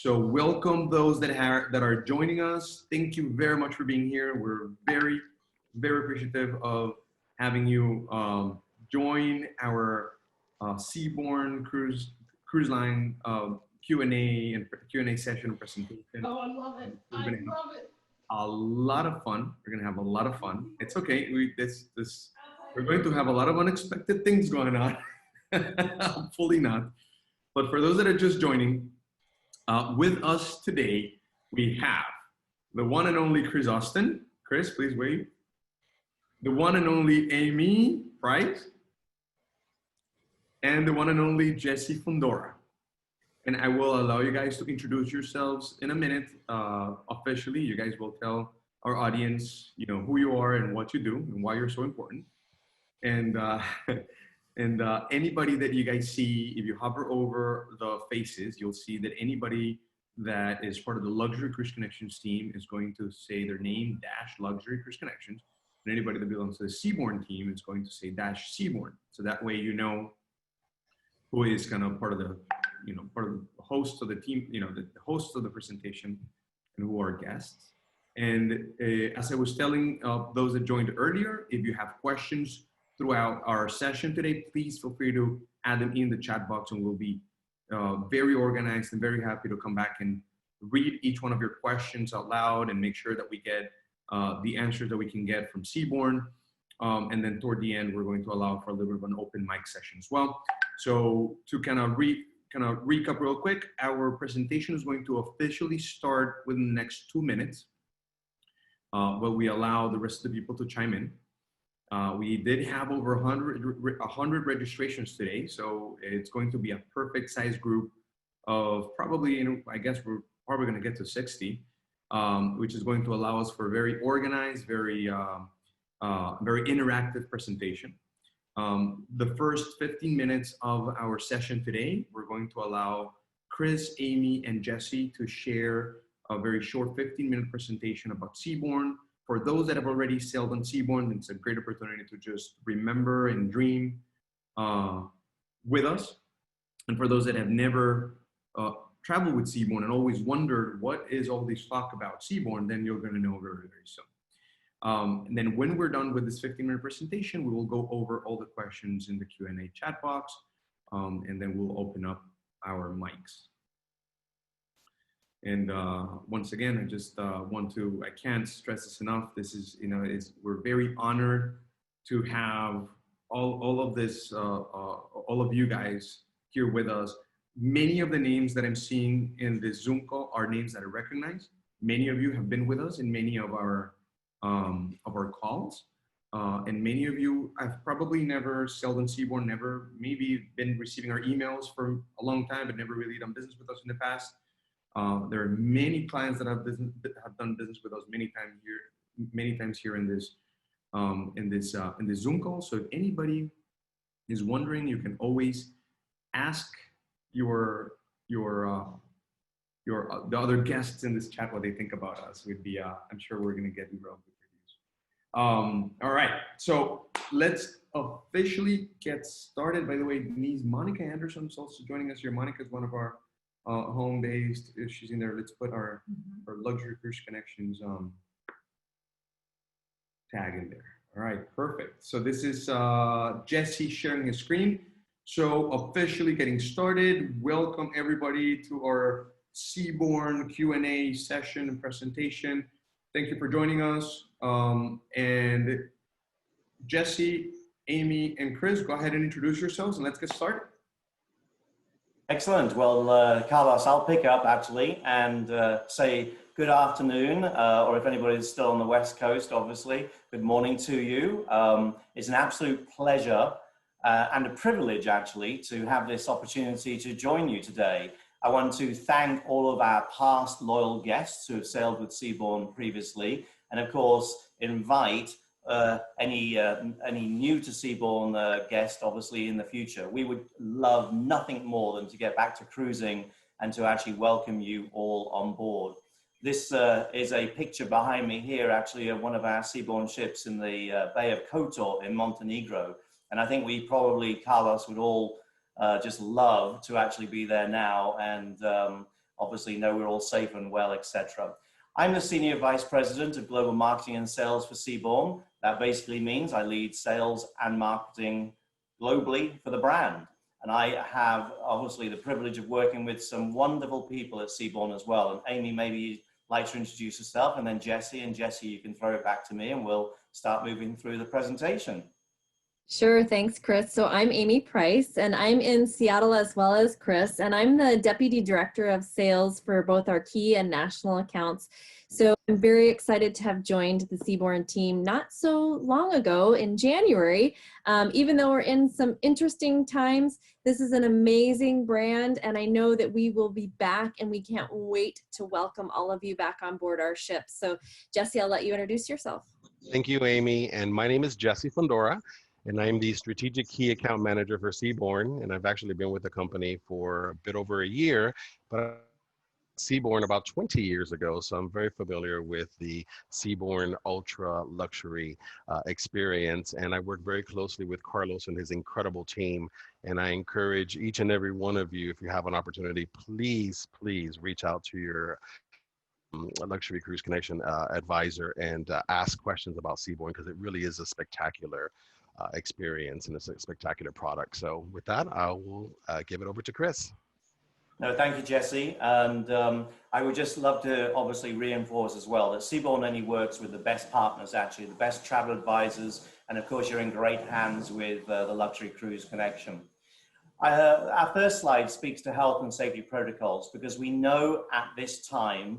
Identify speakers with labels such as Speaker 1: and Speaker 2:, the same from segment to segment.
Speaker 1: So welcome those that are joining us. Thank you very much for being here. We're very, very appreciative of having you join our Seabourn Cruise Line Q&A session and presentation.
Speaker 2: Oh, I love it. I love it.
Speaker 1: A lot of fun. We're gonna have a lot of fun. It's okay. We're going to have a lot of unexpected things going on. Hopefully not. But for those that are just joining, with us today, we have the one and only Chris Austin. Chris, please wave. The one and only Amy Price. And the one and only Jesse Fundora. And I will allow you guys to introduce yourselves in a minute. Officially, you guys will tell our audience, who you are and what you do and why you're so important. And anybody that you guys see, if you hover over the faces, you'll see that anybody that is part of the Luxury Cruise Connections team is going to say their name - Luxury Cruise Connections. And anybody that belongs to the Seabourn team is going to say - Seabourn. So that way you know who is kind of part of the, part of the hosts of the team, the hosts of the presentation and who are guests. And as I was telling those that joined earlier, if you have questions throughout our session today, please feel free to add them in the chat box, and we'll be very organized and very happy to come back and read each one of your questions out loud and make sure that we get the answers that we can get from Seabourn. And then toward the end, we're going to allow for a little bit of an open mic session as well. So to kind of recap real quick, our presentation is going to officially start within the next 2 minutes, but we allow the rest of the people to chime in. We did have over 100 registrations today, so it's going to be a perfect size group of probably, I guess we're probably going to get to 60, which is going to allow us for very organized, very interactive presentation. The first 15 minutes of our session today, we're going to allow Chris, Amy, and Jesse to share a very short 15-minute presentation about Seabourn. For those that have already sailed on Seabourn, it's a great opportunity to just remember and dream with us. And for those that have never traveled with Seabourn and always wondered what is all this talk about Seabourn, then you're going to know very, very soon. And then when we're done with this 15-minute presentation, we will go over all the questions in the Q&A chat box, and then we'll open up our mics. And once again, I just I can't stress this enough. This is, we're very honored to have all of this, all of you guys here with us. Many of the names that I'm seeing in this Zoom call are names that I recognize. Many of you have been with us in many of our calls. And many of you have probably never sailed on Seabourn, never maybe been receiving our emails for a long time, but never really done business with us in the past. There are many clients that have done business with us many times here in this Zoom call. So if anybody is wondering, you can always ask the other guests in this chat what they think about us. I'm sure we're going to get real good reviews. All right, so let's officially get started. By the way, Monica Anderson is also joining us here. Monica is one of our home-based, if she's in there, let's put our Luxury Cruise Connections tag in there. All right, perfect. So this is Jesse sharing his screen. So officially getting started. Welcome everybody to our Seabourn Q&A session and presentation. Thank you for joining us. And Jesse, Amy, and Chris, go ahead and introduce yourselves and let's get started.
Speaker 3: Excellent. Well, Carlos, I'll pick up actually and say good afternoon, or if anybody's still on the West Coast, obviously, good morning to you. It's an absolute pleasure and a privilege actually to have this opportunity to join you today. I want to thank all of our past loyal guests who have sailed with Seabourn previously, and of course invite any new to Seabourn guest, obviously, in the future. We would love nothing more than to get back to cruising and to actually welcome you all on board. This is a picture behind me here, actually, of one of our Seabourn ships in the Bay of Kotor in Montenegro. And I think we probably, Carlos, would all just love to actually be there now and obviously know we're all safe and well, etc. I'm the Senior Vice President of Global Marketing and Sales for Seabourn. That basically means I lead sales and marketing globally for the brand. And I have obviously the privilege of working with some wonderful people at Seabourn as well. And Amy, maybe you'd like to introduce yourself, and then Jessie. And Jessie, you can throw it back to me and we'll start moving through the presentation.
Speaker 4: Sure, thanks, Chris. So I'm Amy Price, and I'm in Seattle as well as Chris, and I'm the Deputy Director of Sales for both our key and national accounts. So I'm very excited to have joined the Seabourn team not so long ago in January. Even though we're in some interesting times, this is an amazing brand, and I know that we will be back, and we can't wait to welcome all of you back on board our ship. So Jessie, I'll let you introduce yourself.
Speaker 5: Thank you, Amy. And my name is Jessie Fundora, and I'm the Strategic Key Account Manager for Seabourn. And I've actually been with the company for a bit over a year, but Seabourn about 20 years ago, so I'm very familiar with the Seabourn ultra luxury experience, and I work very closely with Carlos and his incredible team. And I encourage each and every one of you, if you have an opportunity, please reach out to your Luxury Cruise Connection advisor and ask questions about Seabourn, because it really is a spectacular experience and it's a spectacular product. So with that, I will give it over to Chris.
Speaker 3: No, thank you, Jessie. And I would just love to obviously reinforce as well that Seabourn only works with the best partners, actually, the best travel advisors. And of course, you're in great hands with the Luxury Cruise Connection. Our first slide speaks to health and safety protocols, because we know at this time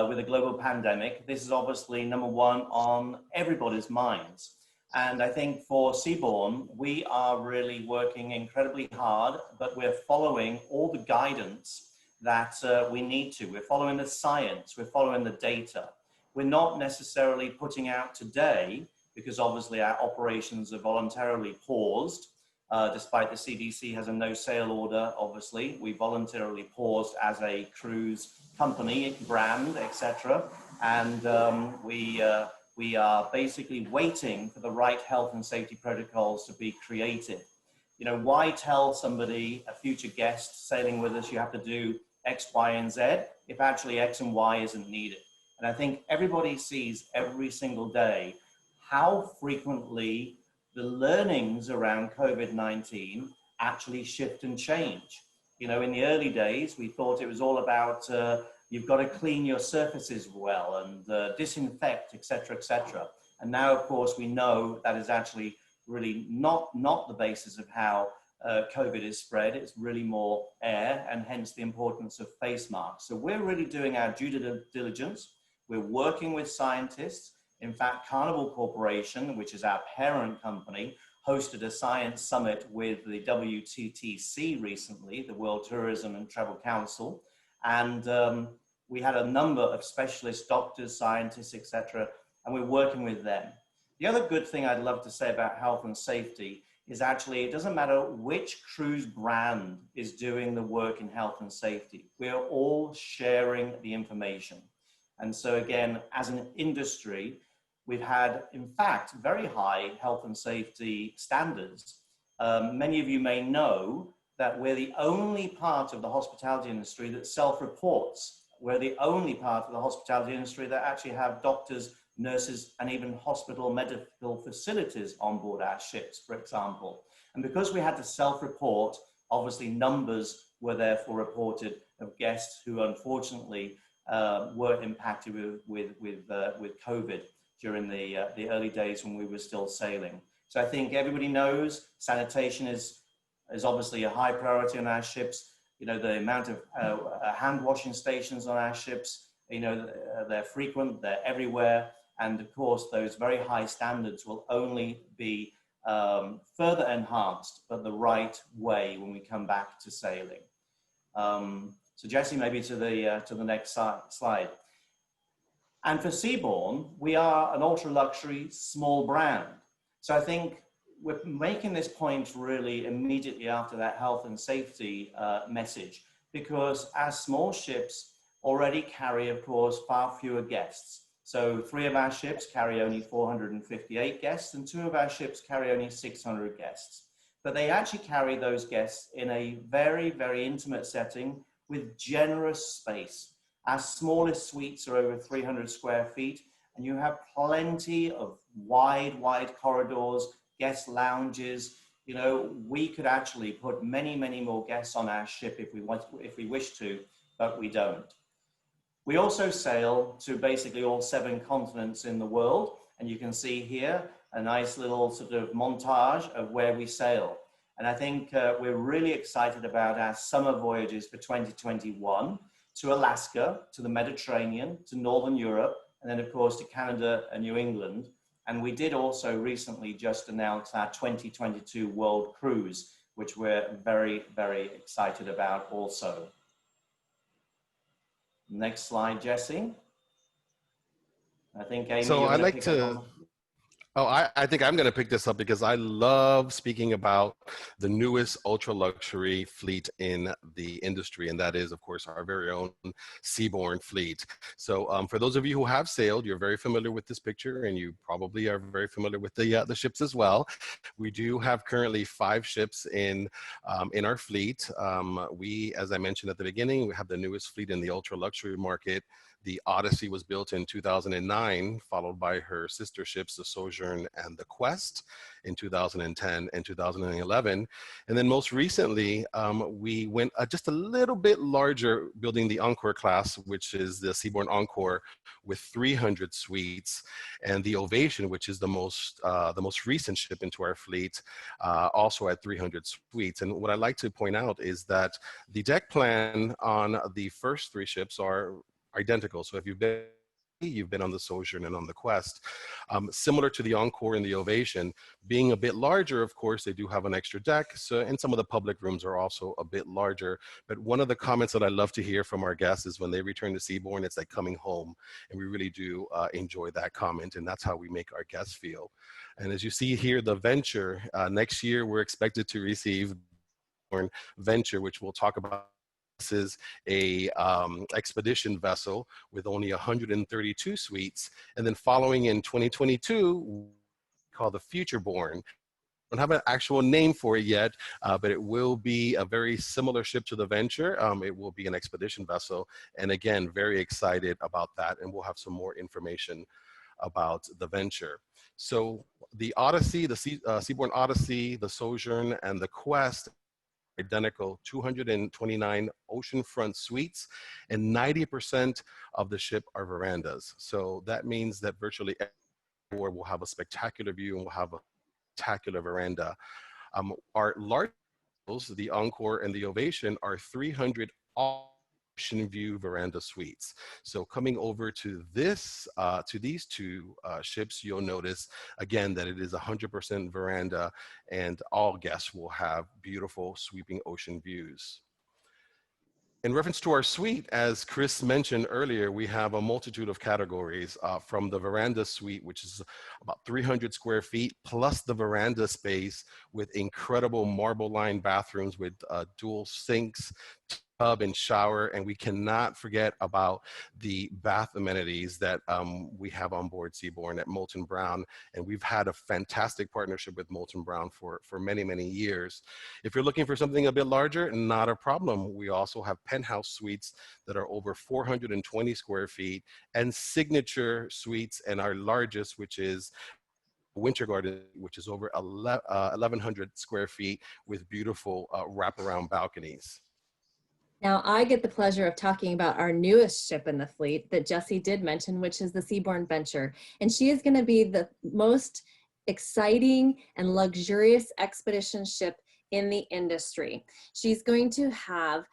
Speaker 3: with a global pandemic, this is obviously number one on everybody's minds. And I think for Seabourn, we are really working incredibly hard, but we're following all the guidance that we need to. We're following the science, we're following the data. We're not necessarily putting out today, because obviously our operations are voluntarily paused, despite the CDC has a no sail order, obviously. We voluntarily paused as a cruise company, brand, etc. And we are basically waiting for the right health and safety protocols to be created. You know, why tell somebody, a future guest sailing with us, you have to do X, Y, and Z, if actually X and Y isn't needed? And I think everybody sees every single day how frequently the learnings around COVID-19 actually shift and change. You know, in the early days, we thought it was all about you've got to clean your surfaces well and disinfect, etc., etc. And now, of course, we know that is actually really not the basis of how COVID is spread. It's really more air, and hence the importance of face masks. So we're really doing our due diligence. We're working with scientists. In fact, Carnival Corporation, which is our parent company, hosted a science summit with the WTTC recently, the World Tourism and Travel Council. And we had a number of specialist doctors, scientists, etc., and we're working with them. The other good thing I'd love to say about health and safety is actually it doesn't matter which cruise brand is doing the work in health and safety. We're all sharing the information. And so again, as an industry, we've had, in fact, very high health and safety standards. Many of you may know that we're the only part of the hospitality industry that self-reports. We're the only part of the hospitality industry that actually have doctors, nurses, and even hospital medical facilities on board our ships, for example. And because we had to self-report, obviously numbers were therefore reported of guests who unfortunately were impacted with COVID during the early days when we were still sailing. So I think everybody knows sanitation is obviously a high priority on our ships. You know, the amount of hand washing stations on our ships, you know, they're frequent, they're everywhere. And of course, those very high standards will only be further enhanced, but the right way when we come back to sailing. So Jessie, maybe to the next slide. And for Seabourn, we are an ultra luxury small brand. So I think we're making this point really immediately after that health and safety message, because our small ships already carry, of course, far fewer guests. So 3 of our ships carry only 458 guests, and 2 of our ships carry only 600 guests. But they actually carry those guests in a very, very intimate setting with generous space. Our smallest suites are over 300 square feet, and you have plenty of wide corridors, guest lounges. You know, we could actually put many more guests on our ship if we wish to, but we don't. We also sail to basically all 7 continents in the world, and you can see here a nice little sort of montage of where we sail. And I think we're really excited about our summer voyages for 2021 to Alaska, to the Mediterranean, to Northern Europe, and then of course to Canada and New England. And we did also recently just announce our 2022 World Cruise, which we're very excited about also. Next slide, Jesse. I think Amy,
Speaker 5: So
Speaker 3: you're
Speaker 5: I'd
Speaker 3: going
Speaker 5: like
Speaker 3: pick up on.
Speaker 5: to. Oh, I think I'm going to pick this up because I love speaking about the newest ultra luxury fleet in the industry, and that is, of course, our very own Seabourn fleet. So for those of you who have sailed, you're very familiar with this picture, and you probably are very familiar with the ships as well. We do have currently 5 ships in our fleet. We, as I mentioned at the beginning, we have the newest fleet in the ultra luxury market. The Odyssey was built in 2009, followed by her sister ships, the Sojourn and the Quest, in 2010 and 2011. And then most recently, we went just a little bit larger, building the Encore class, which is the Seabourn Encore with 300 suites, and the Ovation, which is the most recent ship into our fleet, also at 300 suites. And what I like to point out is that the deck plan on the first 3 ships are identical. So if you've been on the Sojourn and on the Quest, similar to the Encore and the Ovation, being a bit larger, of course, they do have an extra deck. So, and some of the public rooms are also a bit larger. But one of the comments that I love to hear from our guests is when they return to Seabourn, it's like coming home. And we really do enjoy that comment. And that's how we make our guests feel. And as you see here, the Venture, next year, we're expected to receive Venture, which we'll talk about. This is a expedition vessel with only 132 suites. And then following in 2022, called the Futureborn. Don't have an actual name for it yet, but it will be a very similar ship to the Venture. It will be an expedition vessel. And again, very excited about that. And we'll have some more information about the Venture. So the Odyssey, the Seabourn Odyssey, the Sojourn, and the Quest, identical 229 oceanfront suites, and 90% of the ship are verandas. So that means that virtually everywhere will have a spectacular view and will have a spectacular veranda. Our large vessels, the Encore and the Ovation, are 300 ocean view veranda suites. So coming over to this, to these 2 ships, you'll notice again that it is 100% veranda, and all guests will have beautiful sweeping ocean views. In reference to our suite, as Chris mentioned earlier, we have a multitude of categories from the veranda suite, which is about 300 square feet, plus the veranda space with incredible marble-lined bathrooms with dual sinks, tub and shower, and we cannot forget about the bath amenities that we have on board Seabourn at Molton Brown, and we've had a fantastic partnership with Molton Brown for many years. If you're looking for something a bit larger, not a problem. We also have penthouse suites that are over 420 square feet, and signature suites, and our largest, which is Winter Garden, which is over 1,100 square feet with beautiful wraparound balconies.
Speaker 4: Now, I get the pleasure of talking about our newest ship in the fleet that Jesse did mention, which is the Seabourn Venture. And she is going to be the most exciting and luxurious expedition ship in the industry. She's going to have,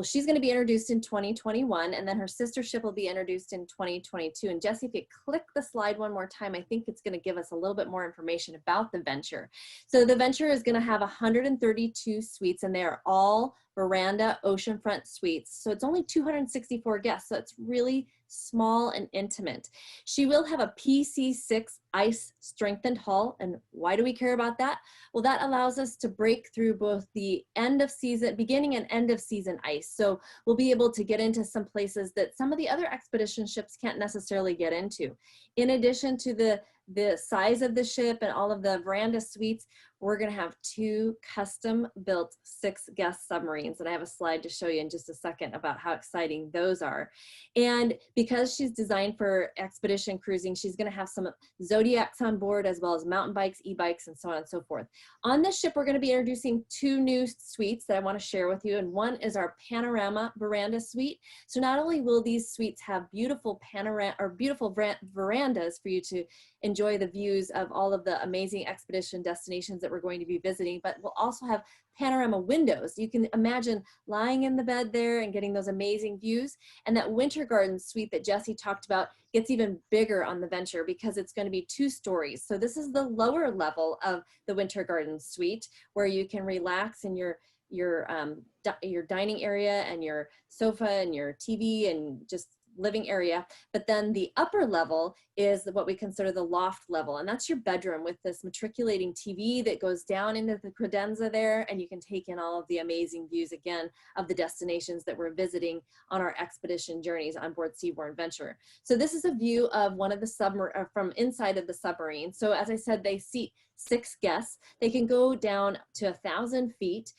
Speaker 4: she's going to be introduced in 2021, and then her sister ship will be introduced in 2022. And Jesse, if you click the slide one more time, I think it's going to give us a little bit more information about the Venture. So the Venture is going to have 132 suites, and they are all veranda oceanfront suites. So it's only 264 guests. So it's really small and intimate. She will have a PC6 ice strengthened hull. And why do we care about that? Well, that allows us to break through both the end of season, beginning and end of season ice. So we'll be able to get into some places that some of the other expedition ships can't necessarily get into. In addition to the size of the ship and all of the veranda suites, we're going to have 2 custom-built 6-guest submarines. And I have a slide to show you in just a second about how exciting those are. And because she's designed for expedition cruising, she's going to have some Zodiacs on board, as well as mountain bikes, e-bikes, and so on and so forth. On this ship, we're going to be introducing 2 new suites that I want to share with you. And one is our panorama veranda suite. So not only will these suites have beautiful verandas for you to enjoy the views of all of the amazing expedition destinations that we're going to be visiting, but we'll also have panorama windows. You can imagine lying in the bed there and getting those amazing views. And that winter garden suite that Jesse talked about gets even bigger on the Venture because it's going to be 2 stories. So this is the lower level of the winter garden suite, where you can relax in your dining area and your sofa and your TV and just living area. But then the upper level is what we consider the loft level, and that's your bedroom with this matriculating TV that goes down into the credenza there, and you can take in all of the amazing views again of the destinations that we're visiting on our expedition journeys on board Seabourn Venture. So this is a view of one of the from inside of the submarine. So as I said, they seat 6 guests. They can go down to 1,000 feet,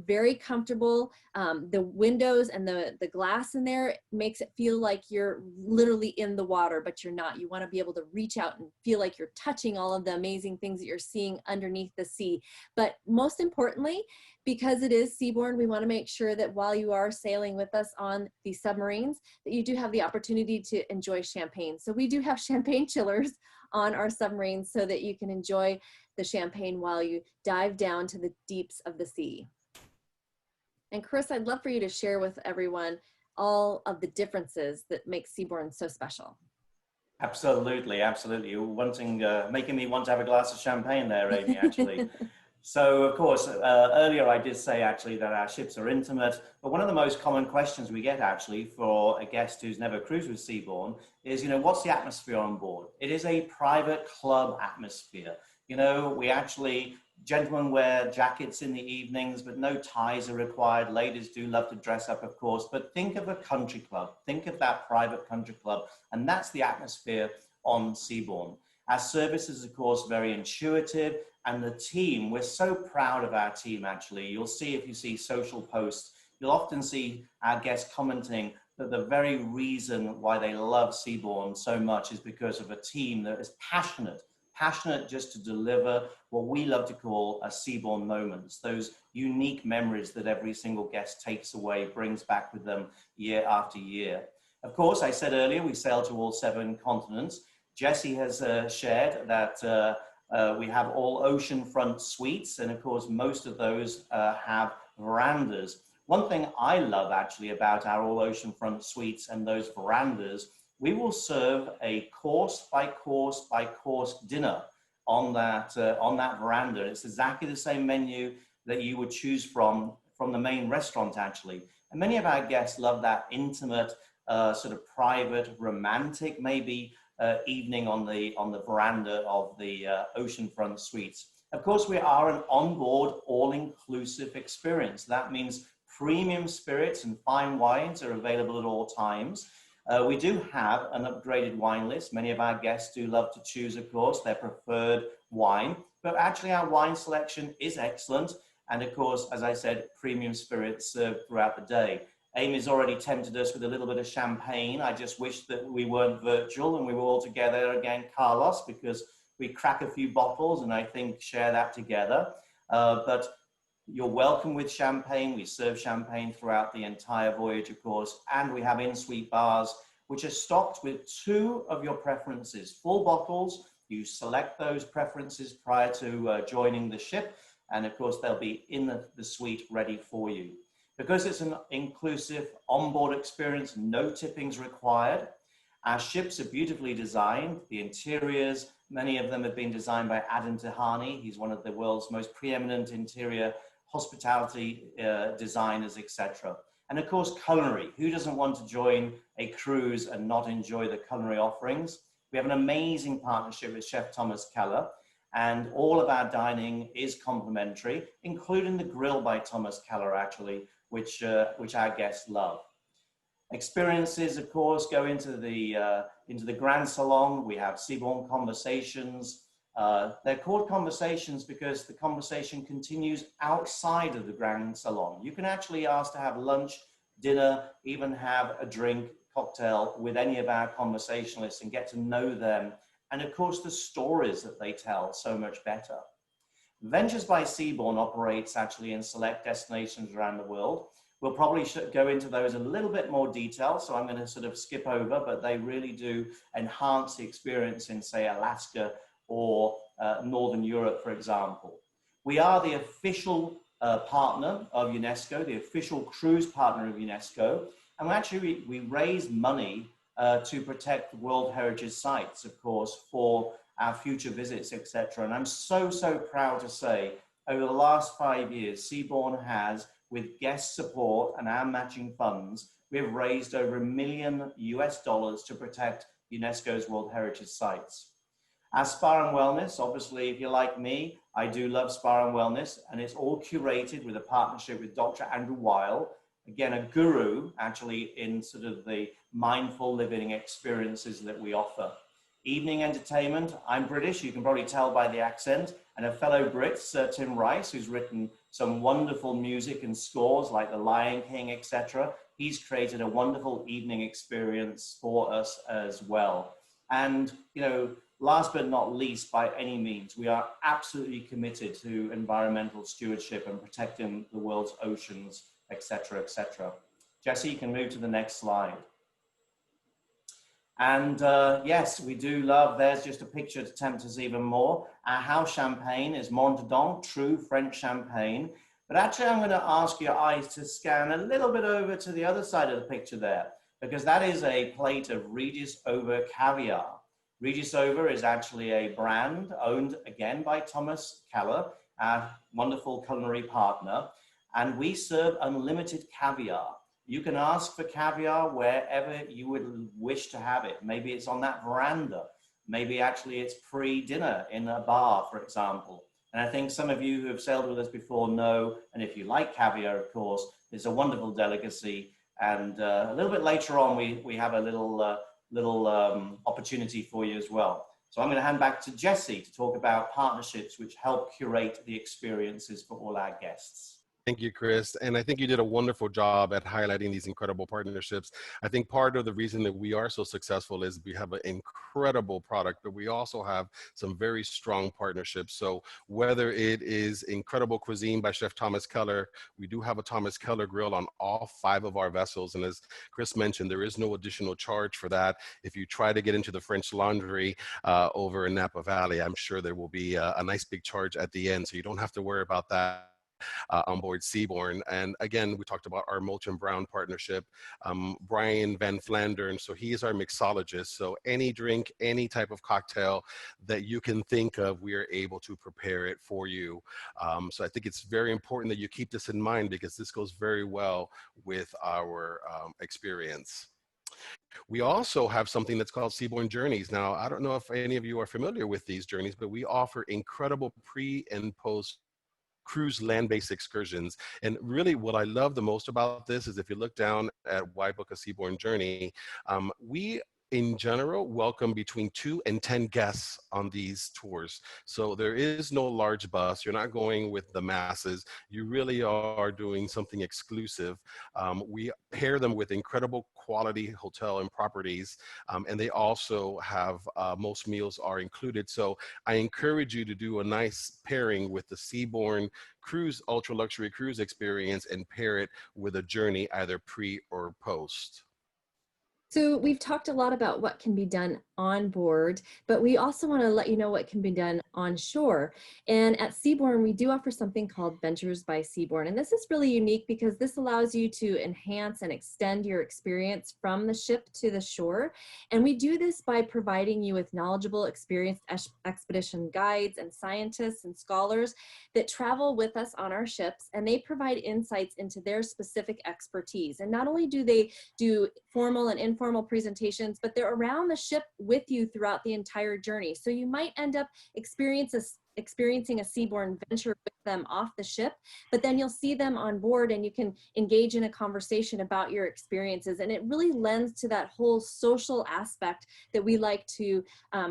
Speaker 4: very comfortable. The windows and the glass in there makes it feel like you're literally in the water, but you're not. You want to be able to reach out and feel like you're touching all of the amazing things that you're seeing underneath the sea. But most importantly, because it is Seabourn, we want to make sure that while you are sailing with us on these submarines, that you do have the opportunity to enjoy champagne. So we do have champagne chillers on our submarines so that you can enjoy the champagne while you dive down to the deeps of the sea. And Chris, I'd love for you to share with everyone all of the differences that make Seabourn so special.
Speaker 3: Absolutely, absolutely. You're making me want to have a glass of champagne there, Amy, actually. So, of course, earlier I did say actually that our ships are intimate, but one of the most common questions we get actually for a guest who's never cruised with Seabourn is, what's the atmosphere on board? It is a private club atmosphere. We actually, gentlemen wear jackets in the evenings, but no ties are required. Ladies do love to dress up, of course, but think of a country club. Think of that private country club, and that's the atmosphere on Seabourn. Our service is, of course, very intuitive, and the team, we're so proud of our team, actually. You'll see, if you see social posts, you'll often see our guests commenting that the very reason why they love Seabourn so much is because of a team that is passionate just to deliver what we love to call a Seabourn moments, those unique memories that every single guest takes away, brings back with them year after year. Of course, I said earlier, we sail to all 7 continents. Jesse has shared that we have all oceanfront suites, and of course, most of those have verandas. One thing I love actually about our all oceanfront suites and those verandas, we will serve a course by course by course dinner on that veranda. It's exactly the same menu that you would choose from the main restaurant, actually. And many of our guests love that intimate, sort of private, romantic, maybe evening on the veranda of the oceanfront suites. Of course, we are an onboard, all-inclusive experience. That means premium spirits and fine wines are available at all times. We do have an upgraded wine list. Many of our guests do love to choose, of course, their preferred wine, but actually our wine selection is excellent. And of course, as I said, premium spirits served throughout the day. Amy's already tempted us with a little bit of champagne. I just wish that we weren't virtual and we were all together again, Carlos, because we crack a few bottles and I think share that together. But you're welcome with champagne. We serve champagne throughout the entire voyage, of course, and we have in-suite bars, which are stocked with 2 of your preferences, full bottles. You select those preferences prior to joining the ship, and of course, they'll be in the suite ready for you. Because it's an inclusive onboard experience, no tippings required. Our ships are beautifully designed. The interiors, many of them have been designed by Adam Tahani. He's one of the world's most preeminent interior hospitality designers, etc. And of course, culinary. Who doesn't want to join a cruise and not enjoy the culinary offerings? We have an amazing partnership with Chef Thomas Keller, and all of our dining is complimentary, including the grill by Thomas Keller, actually, which our guests love. Experiences, of course, go into the Grand Salon. We have Seabourn Conversations. They're called conversations because the conversation continues outside of the Grand Salon. You can actually ask to have lunch, dinner, even have a drink, cocktail with any of our conversationalists and get to know them. And of course, the stories that they tell so much better. Ventures by Seabourn operates actually in select destinations around the world. We'll probably go into those in a little bit more detail, so I'm going to sort of skip over, but they really do enhance the experience in, say, Alaska or Northern Europe, for example. We are the official partner of UNESCO, the official cruise partner of UNESCO, and actually we raise money to protect World Heritage Sites, of course, for our future visits, etc. And I'm so proud to say, over the last 5 years, Seabourn has, with guest support and our matching funds, we've raised over $1 million to protect UNESCO's World Heritage Sites. Our Spa and Wellness, obviously, if you're like me, I do love Spa and Wellness, and it's all curated with a partnership with Dr. Andrew Weil, again, a guru actually in sort of the mindful living experiences that we offer. Evening entertainment, I'm British, you can probably tell by the accent, and a fellow Brit, Sir Tim Rice, who's written some wonderful music and scores like The Lion King, etc. He's created a wonderful evening experience for us as well. And, you know, last but not least, by any means, we are absolutely committed to environmental stewardship and protecting the world's oceans, etc., etc. Jesse, you can move to the next slide. And yes, we do love, there's just a picture to tempt us even more. Our house champagne is Montedon, true French champagne. But actually, I'm going to ask your eyes to scan a little bit over to the other side of the picture there, because that is a plate of Regis Over caviar. Regis Over is actually a brand owned again by Thomas Keller, our wonderful culinary partner. And we serve unlimited caviar. You can ask for caviar wherever you would wish to have it. Maybe it's on that veranda. Maybe actually it's pre-dinner in a bar, for example. And I think some of you who have sailed with us before know, and if you like caviar, of course, it's a wonderful delicacy. And a little bit later on, we have a little opportunity for you as well. So I'm going to hand back to Jesse to talk about partnerships which help curate the experiences for all our guests.
Speaker 5: Thank you, Chris. And I think you did a wonderful job at highlighting these incredible partnerships. I think part of the reason that we are so successful is we have an incredible product, but we also have some very strong partnerships. So whether it is incredible cuisine by Chef Thomas Keller, we do have a Thomas Keller grill on all 5 of our vessels. And as Chris mentioned, there is no additional charge for that. If you try to get into the French Laundry over in Napa Valley, I'm sure there will be a nice big charge at the end. So you don't have to worry about that. On board Seabourn. And again, we talked about our Moulton Brown partnership, Brian Van Flandern. So he is our mixologist. So any drink, any type of cocktail that you can think of, we are able to prepare it for you. So I think it's very important that you keep this in mind because this goes very well with our experience. We also have something that's called Seabourn Journeys. Now, I don't know if any of you are familiar with these journeys, but we offer incredible pre and post cruise land-based excursions. And really what I love the most about this is if you look down at Why Book a Seabourn Journey, we in general welcome between 2 and 10 guests on these tours. So there is no large bus. You're not going with the masses. You really are doing something exclusive. We pair them with incredible quality hotel and properties, and they also have most meals are included. So I encourage you to do a nice pairing with the Seabourn Cruise Ultra Luxury Cruise experience and pair it with a journey either pre or post.
Speaker 4: So we've talked a lot about what can be done on board, but we also want to let you know what can be done on shore. And at Seabourn, we do offer something called Ventures by Seabourn. And this is really unique because this allows you to enhance and extend your experience from the ship to the shore. And we do this by providing you with knowledgeable, experienced expedition guides and scientists and scholars that travel with us on our ships, and they provide insights into their specific expertise. And not only do they do formal and informal presentations, but they're around the ship with you throughout the entire journey. So you might end up experiencing a Seabourn venture with them off the ship, but then you'll see them on board and you can engage in a conversation about your experiences. And it really lends to that whole social aspect that we like to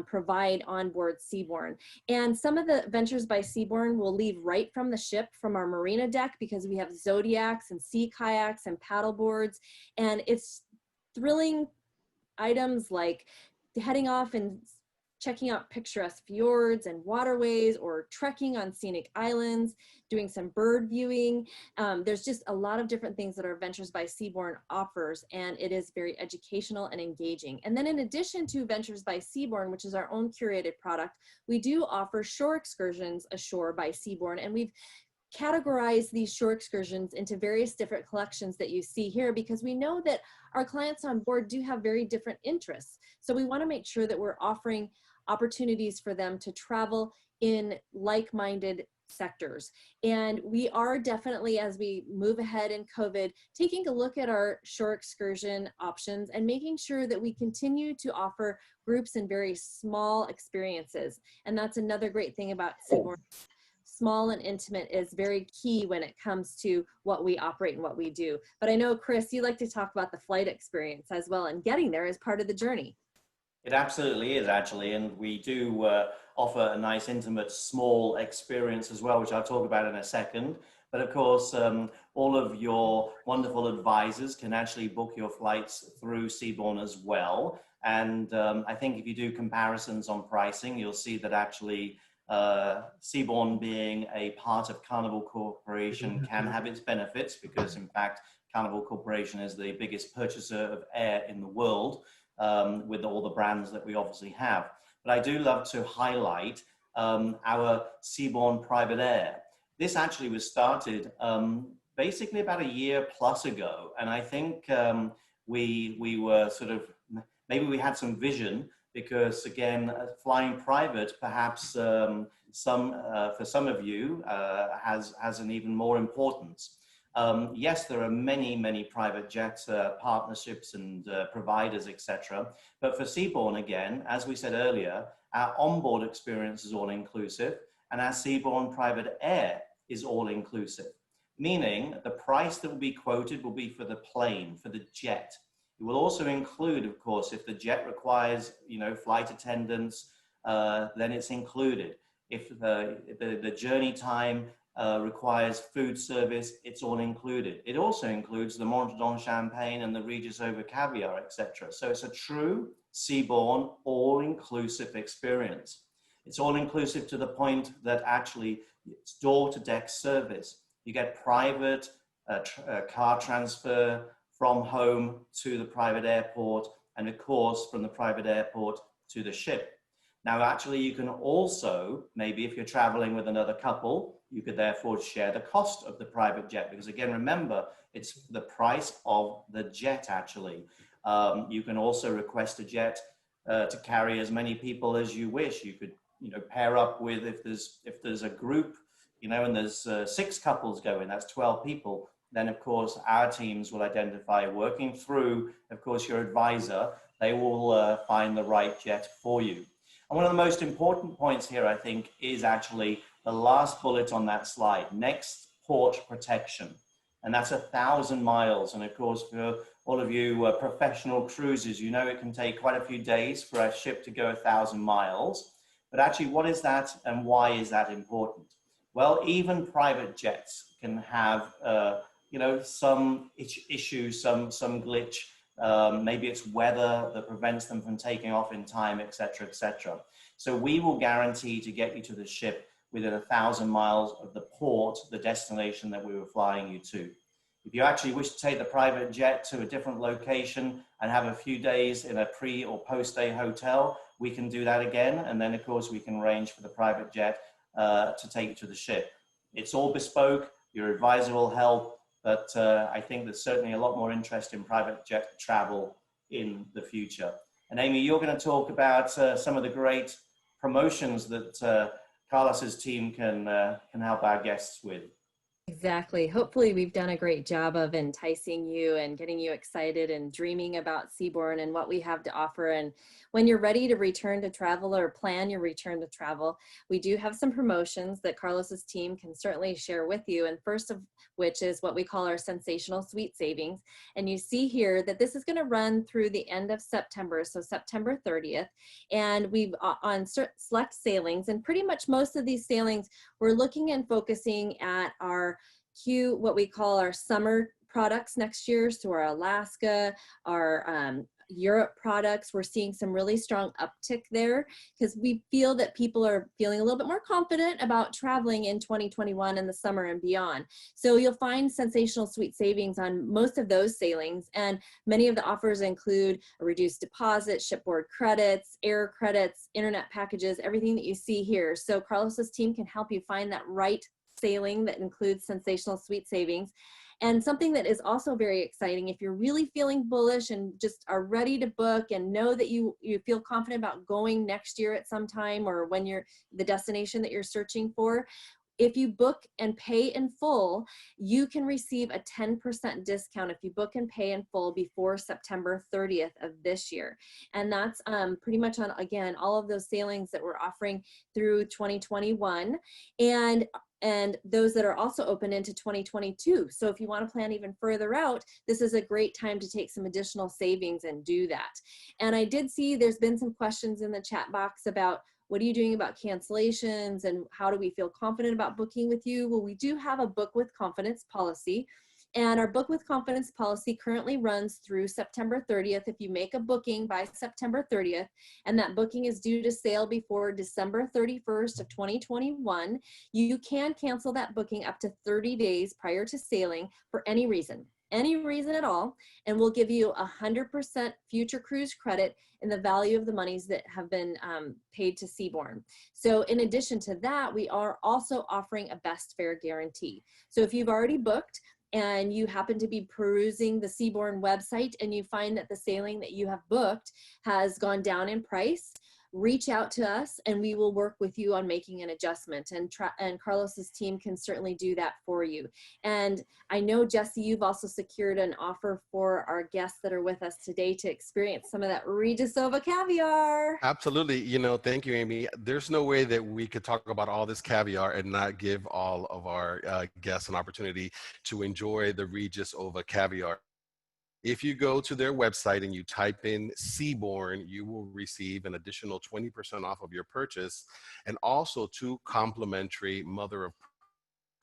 Speaker 4: provide on board Seabourn. And some of the ventures by Seabourn will leave right from the ship, from our marina deck, because we have zodiacs and sea kayaks and paddle boards. And it's thrilling items like heading off and checking out picturesque fjords and waterways, or trekking on scenic islands, doing some bird viewing. There's just a lot of different things that our Ventures by Seabourn offers, and it is very educational and engaging. And then in addition to Ventures by Seabourn, which is our own curated product, we do offer shore excursions ashore by Seabourn, and we've categorize these shore excursions into various different collections that you see here, because we know that our clients on board do have very different interests. So we want to make sure that we're offering opportunities for them to travel in like-minded sectors. And we are definitely, as we move ahead in COVID, taking a look at our shore excursion options and making sure that we continue to offer groups and very small experiences. And that's another great thing about Seabourn. Small and intimate is very key when it comes to what we operate and what we do. But I know, Chris, you like to talk about the flight experience as well, and getting there is part of the journey.
Speaker 3: It absolutely is, actually, and we do offer a nice, intimate, small experience as well, which I'll talk about in a second. But of course, all of your wonderful advisors can actually book your flights through Seabourn as well. And I think if you do comparisons on pricing, you'll see that actually Seabourn, being a part of Carnival Corporation, can have its benefits, because in fact Carnival Corporation is the biggest purchaser of air in the world, with all the brands that we obviously have. But I do love to highlight our Seabourn Private Air. This actually was started basically about a year plus ago, and I think we were sort of, maybe we had some vision, because again, flying private, perhaps for some of you, has an even more importance. Yes, there are many private jet partnerships and providers, etc. But for Seabourn, again, as we said earlier, our onboard experience is all inclusive, and our Seabourn Private Air is all inclusive, meaning the price that will be quoted will be for the plane, for the jet. It will also include, of course, if the jet requires, flight attendants, then it's included. If the journey time requires food service, it's all included. It also includes the Montreux champagne and the Regis over caviar, etc. So it's a true Seabourn all-inclusive experience. It's all-inclusive to the point that actually it's door-to-deck service. You get private car transfer from home to the private airport, and of course from the private airport to the ship. Now actually you can also, maybe if you're traveling with another couple, you could therefore share the cost of the private jet, because again, remember, it's the price of the jet actually. You can also request a jet to carry as many people as you wish. You could pair up with, if there's a group, and there's 6 couples going, that's 12 people. Then of course our teams will identify, working through, of course, your advisor, they will find the right jet for you. And one of the most important points here, I think, is actually the last bullet on that slide, next port protection. And that's 1,000 miles. And of course, for all of you professional cruisers, it can take quite a few days for a ship to go 1,000 miles. But actually, what is that and why is that important? Well, even private jets can have some issues, some glitch. Maybe it's weather that prevents them from taking off in time, etc., etc. So we will guarantee to get you to the ship within 1,000 miles of the port, the destination that we were flying you to. If you actually wish to take the private jet to a different location and have a few days in a pre or post-stay hotel, we can do that again. And then of course we can arrange for the private jet to take you to the ship. It's all bespoke, your advisor will help, but I think there's certainly a lot more interest in private jet travel in the future. And Amy, you're going to talk about some of the great promotions that Carlos's team can help our guests with.
Speaker 4: Exactly. Hopefully we've done a great job of enticing you and getting you excited and dreaming about Seabourn and what we have to offer. And when you're ready to return to travel or plan your return to travel, we do have some promotions that Carlos's team can certainly share with you. And first of which is what we call our sensational sweet savings. And you see here that this is going to run through the end of September, so September 30th. And we've on select sailings, and pretty much most of these sailings, we're looking and focusing at our what we call our summer products next year. So our Alaska, our Europe products, we're seeing some really strong uptick there because we feel that people are feeling a little bit more confident about traveling in 2021 in the summer and beyond. So you'll find sensational sweet savings on most of those sailings, and many of the offers include a reduced deposit, shipboard credits, air credits, internet packages, everything that you see here. So Carlos's team can help you find that right sailing that includes sensational sweet savings. And something that is also very exciting, if you're really feeling bullish and just are ready to book and know that you feel confident about going next year at some time, or when you're the destination that you're searching for, if you book and pay in full, you can receive a 10% discount if you book and pay in full before September 30th of this year. And that's pretty much on, again, all of those sailings that we're offering through 2021. And those that are also open into 2022. So if you want to plan even further out, this is a great time to take some additional savings and do that. And I did see there's been some questions in the chat box about what are you doing about cancellations and how do we feel confident about booking with you? Well, we do have a book with confidence policy. And our book with confidence policy currently runs through September 30th. If you make a booking by September 30th, and that booking is due to sail before December 31st of 2021, you can cancel that booking up to 30 days prior to sailing for any reason at all, and we'll give you 100% future cruise credit in the value of the monies that have been paid to Seabourn. So in addition to that, we are also offering a best fare guarantee. So if you've already booked, and you happen to be perusing the Seabourn website and you find that the sailing that you have booked has gone down in price, reach out to us and we will work with you on making an adjustment, and Carlos's team can certainly do that for you. And I know, Jesse, you've also secured an offer for our guests that are with us today to experience some of that Regis Ova caviar.
Speaker 5: Absolutely. You know, thank you, Amy. There's no way that we could talk about all this caviar and not give all of our guests an opportunity to enjoy the Regis Ova caviar. If you go to their website and you type in Seabourn, you will receive an additional 20% off of your purchase, and also 2 complimentary mother of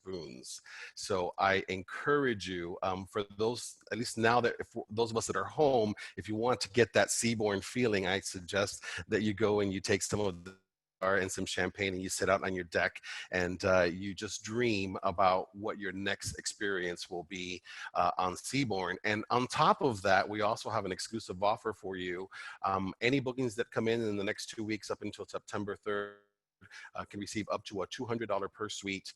Speaker 5: spoons. So I encourage you, for those, at least now that those of us that are home, if you want to get that Seabourn feeling, I suggest that you go and you take some of the and some champagne and you sit out on your deck and you just dream about what your next experience will be on Seabourn. And on top of that, we also have an exclusive offer for you. Any bookings that come in the next 2 weeks up until September 3rd can receive up to a $200 per suite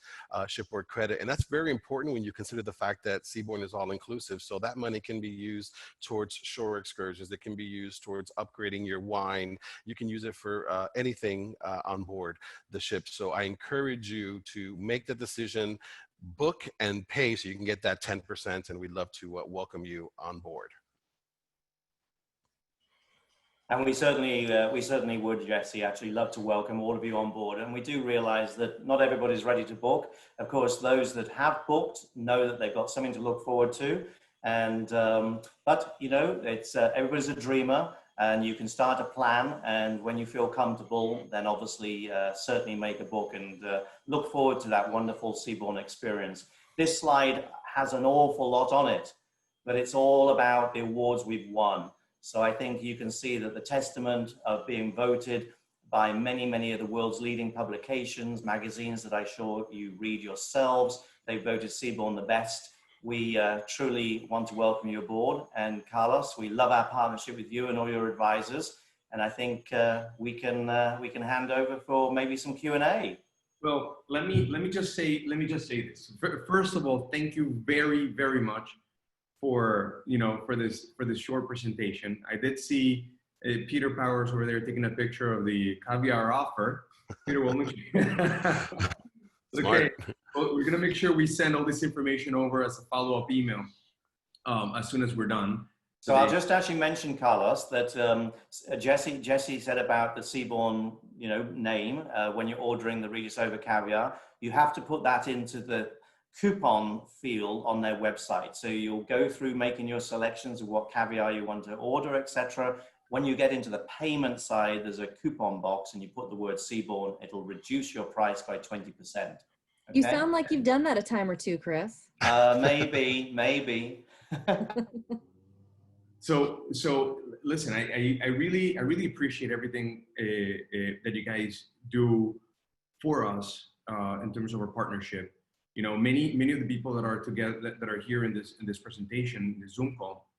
Speaker 5: shipboard credit. And that's very important when you consider the fact that Seabourn is all inclusive. So that money can be used towards shore excursions. It can be used towards upgrading your wine. You can use it for anything on board the ship. So I encourage you to make the decision, book and pay so you can get that 10%, and we'd love to welcome you on board.
Speaker 3: And we certainly would, Jesse, actually love to welcome all of you on board. And we do realize that not everybody's ready to book. Of course, those that have booked know that they've got something to look forward to. And, but you know, it's everybody's a dreamer, and you can start a plan. And when you feel comfortable, then obviously certainly make a book and look forward to that wonderful Seabourn experience. This slide has an awful lot on it, but it's all about the awards we've won. So I think you can see that the testament of being voted by many, many of the world's leading publications, magazines that I'm sure you read yourselves, they voted Seabourn the best. We truly want to welcome you aboard. And Carlos, we love our partnership with you and all your advisors. And I think we can hand over for maybe some Q&A.
Speaker 1: Well, let me just say this. First of all, thank you very, very much for this short presentation. I did see Peter Powers over there taking a picture of the caviar offer. Peter, will make Okay.
Speaker 5: Smart.
Speaker 1: Well, we're gonna make sure we send all this information over as a follow-up email as soon as we're done.
Speaker 3: So I'll just actually mention, Carlos, that Jesse said about the Seabourn, name when you're ordering the Regis over caviar, you have to put that into the coupon field on their website. So you'll go through making your selections of what caviar you want to order, etc. When you get into the payment side, there's a coupon box and you put the word Seabourn, it'll reduce your price by 20%. Okay?
Speaker 4: You sound like you've done that a time or two, Chris.
Speaker 3: Maybe.
Speaker 1: So listen, I really appreciate everything that you guys do for us in terms of our partnership. Many of the people that are together that are here in this presentation, this Zoom call,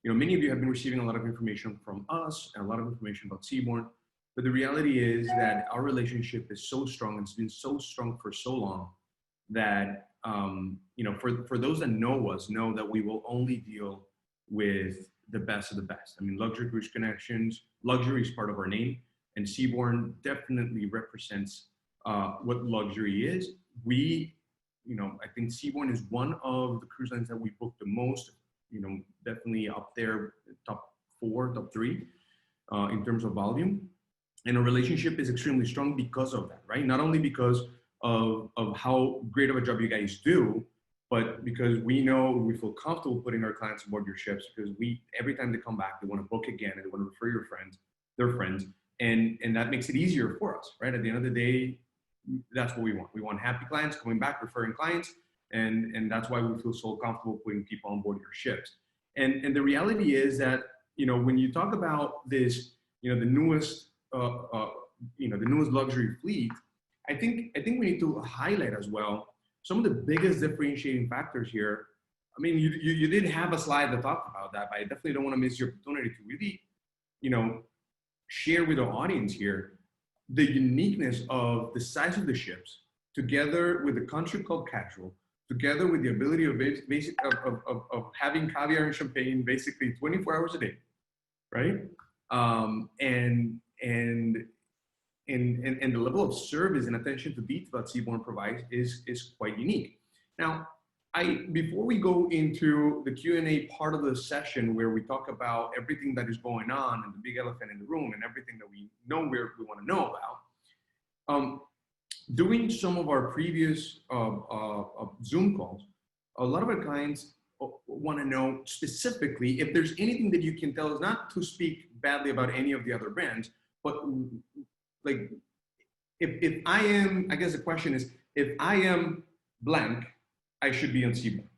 Speaker 1: many of you have been receiving a lot of information from us and a lot of information about Seabourn. But the reality is that our relationship is so strong, and it's been so strong for so long that for those that know us, know that we will only deal with the best of the best. I mean, Luxury Cruise Connections, luxury is part of our name, and Seabourn definitely represents what luxury is. I think Seabourn is one of the cruise lines that we book the most, definitely up there, top 4, top 3 in terms of volume. And our relationship is extremely strong because of that, right? Not only because of how great of a job you guys do, but because we feel comfortable putting our clients aboard your ships, because every time they come back, they want to book again and they want to refer their friends, and that makes it easier for us, right? At the end of the day, that's what we want. We want happy clients coming back, referring clients, and that's why we feel so comfortable putting people on board your ships. And the reality is that, when you talk about this, the newest luxury fleet, I think we need to highlight as well some of the biggest differentiating factors here. I mean, you did have a slide that talked about that, but I definitely don't want to miss your opportunity to really, share with our audience here the uniqueness of the size of the ships, together with the country called casual, together with the ability of having caviar and champagne basically 24 hours a day, right? And the level of service and attention to detail that Seabourn provides is quite unique. Now, before we go into the Q&A part of the session where we talk about everything that is going on and the big elephant in the room and everything that we want to know about, doing some of our previous Zoom calls, a lot of our clients want to know specifically if there's anything that you can tell us, not to speak badly about any of the other brands, but like if I am, I guess the question is, if I am blank, I should be on Seabourn.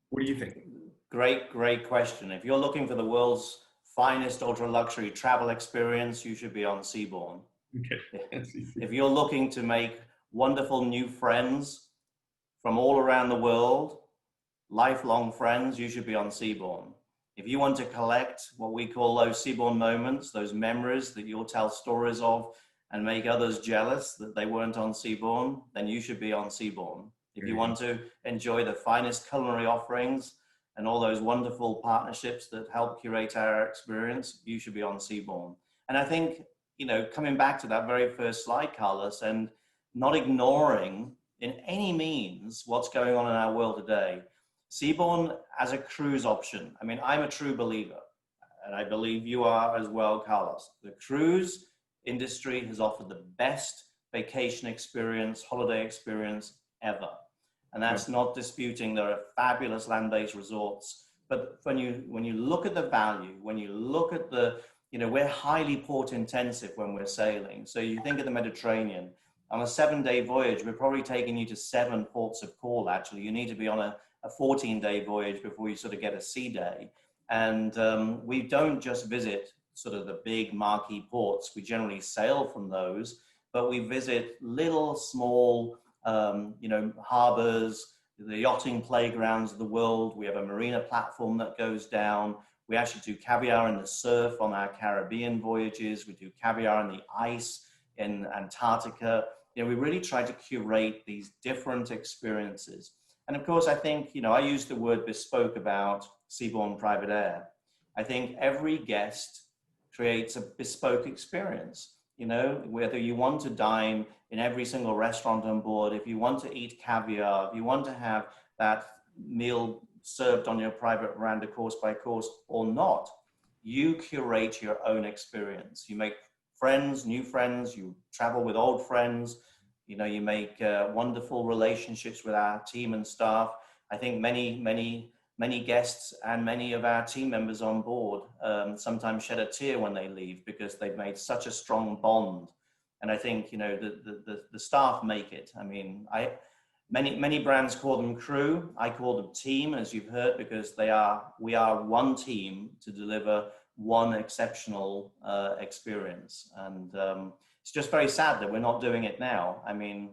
Speaker 1: What do you think?
Speaker 3: Great question. If you're looking for the world's finest ultra luxury travel experience, you should be on Seabourn.
Speaker 1: Okay.
Speaker 3: If you're looking to make wonderful new friends from all around the world, lifelong friends, you should be on Seabourn. If you want to collect what we call those Seabourn moments, those memories that you'll tell stories of and make others jealous that they weren't on Seabourn, then you should be on Seabourn. If you want to enjoy the finest culinary offerings and all those wonderful partnerships that help curate our experience, you should be on Seabourn. And I think, coming back to that very first slide, Carlos, and not ignoring in any means what's going on in our world today, Seabourn as a cruise option. I mean, I'm a true believer, and I believe you are as well, Carlos. The cruise industry has offered the best vacation experience, holiday experience ever. And that's not disputing there are fabulous land-based resorts. But when you look at the value, when you look at the, we're highly port intensive when we're sailing. So you think of the Mediterranean, on a 7-day voyage, we're probably taking you to 7 ports of call, actually. You need to be on a 14-day voyage before you sort of get a sea day. And we don't just visit sort of the big marquee ports. We generally sail from those, but we visit little small, harbors, the yachting playgrounds of the world. We have a marina platform that goes down. We actually do caviar in the surf on our Caribbean voyages. We do caviar in the ice in Antarctica. We really try to curate these different experiences. And of course, I think, I use the word bespoke about Seabourn Private Air. I think every guest creates a bespoke experience. You know, whether you want to dine in every single restaurant on board, if you want to eat caviar, if you want to have that meal served on your private veranda course by course or not, you curate your own experience. You make friends, new friends, you travel with old friends, you know, you make wonderful relationships with our team and staff. I think many guests and many of our team members on board sometimes shed a tear when they leave because they've made such a strong bond. And I think, you know, the staff make it. I mean, many brands call them crew. I call them team, as you've heard, because we are one team to deliver one exceptional experience. And it's just very sad that we're not doing it now. I mean,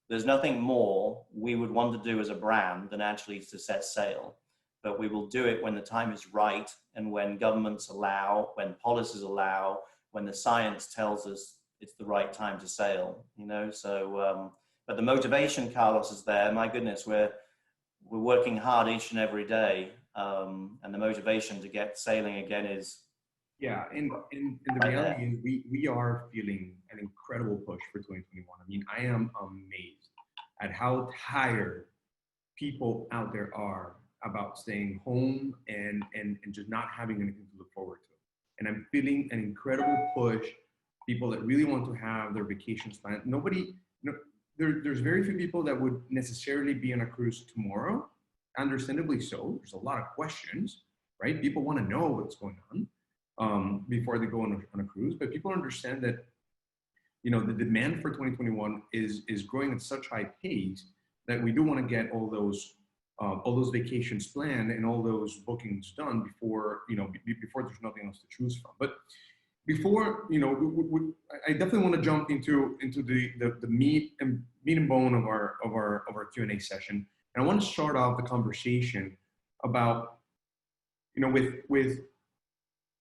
Speaker 3: there's nothing more we would want to do as a brand than actually to set sail. But we will do it when the time is right and when governments allow, when policies allow, when the science tells us it's the right time to sail, you know. So, but the motivation, Carlos, is there. My goodness, we're working hard each and every day, and the motivation to get sailing again is.
Speaker 1: Yeah, and the reality is we are feeling an incredible push for 2021. I mean, I am amazed at how tired people out there are about staying home and just not having anything to look forward to. And I'm feeling an incredible push, people that really want to have their vacations planned. Nobody, you know, there's very few people that would necessarily be on a cruise tomorrow, understandably so. There's a lot of questions, right? People want to know what's going on before they go on a cruise, but people understand that, you know, the demand for 2021 is growing at such high pace that we do want to get all those vacations planned and all those bookings done before, you know, before there's nothing else to choose from. But before, you know, I definitely want to jump into the meat and bone of our Q&A session. And I want to start off the conversation about, you know,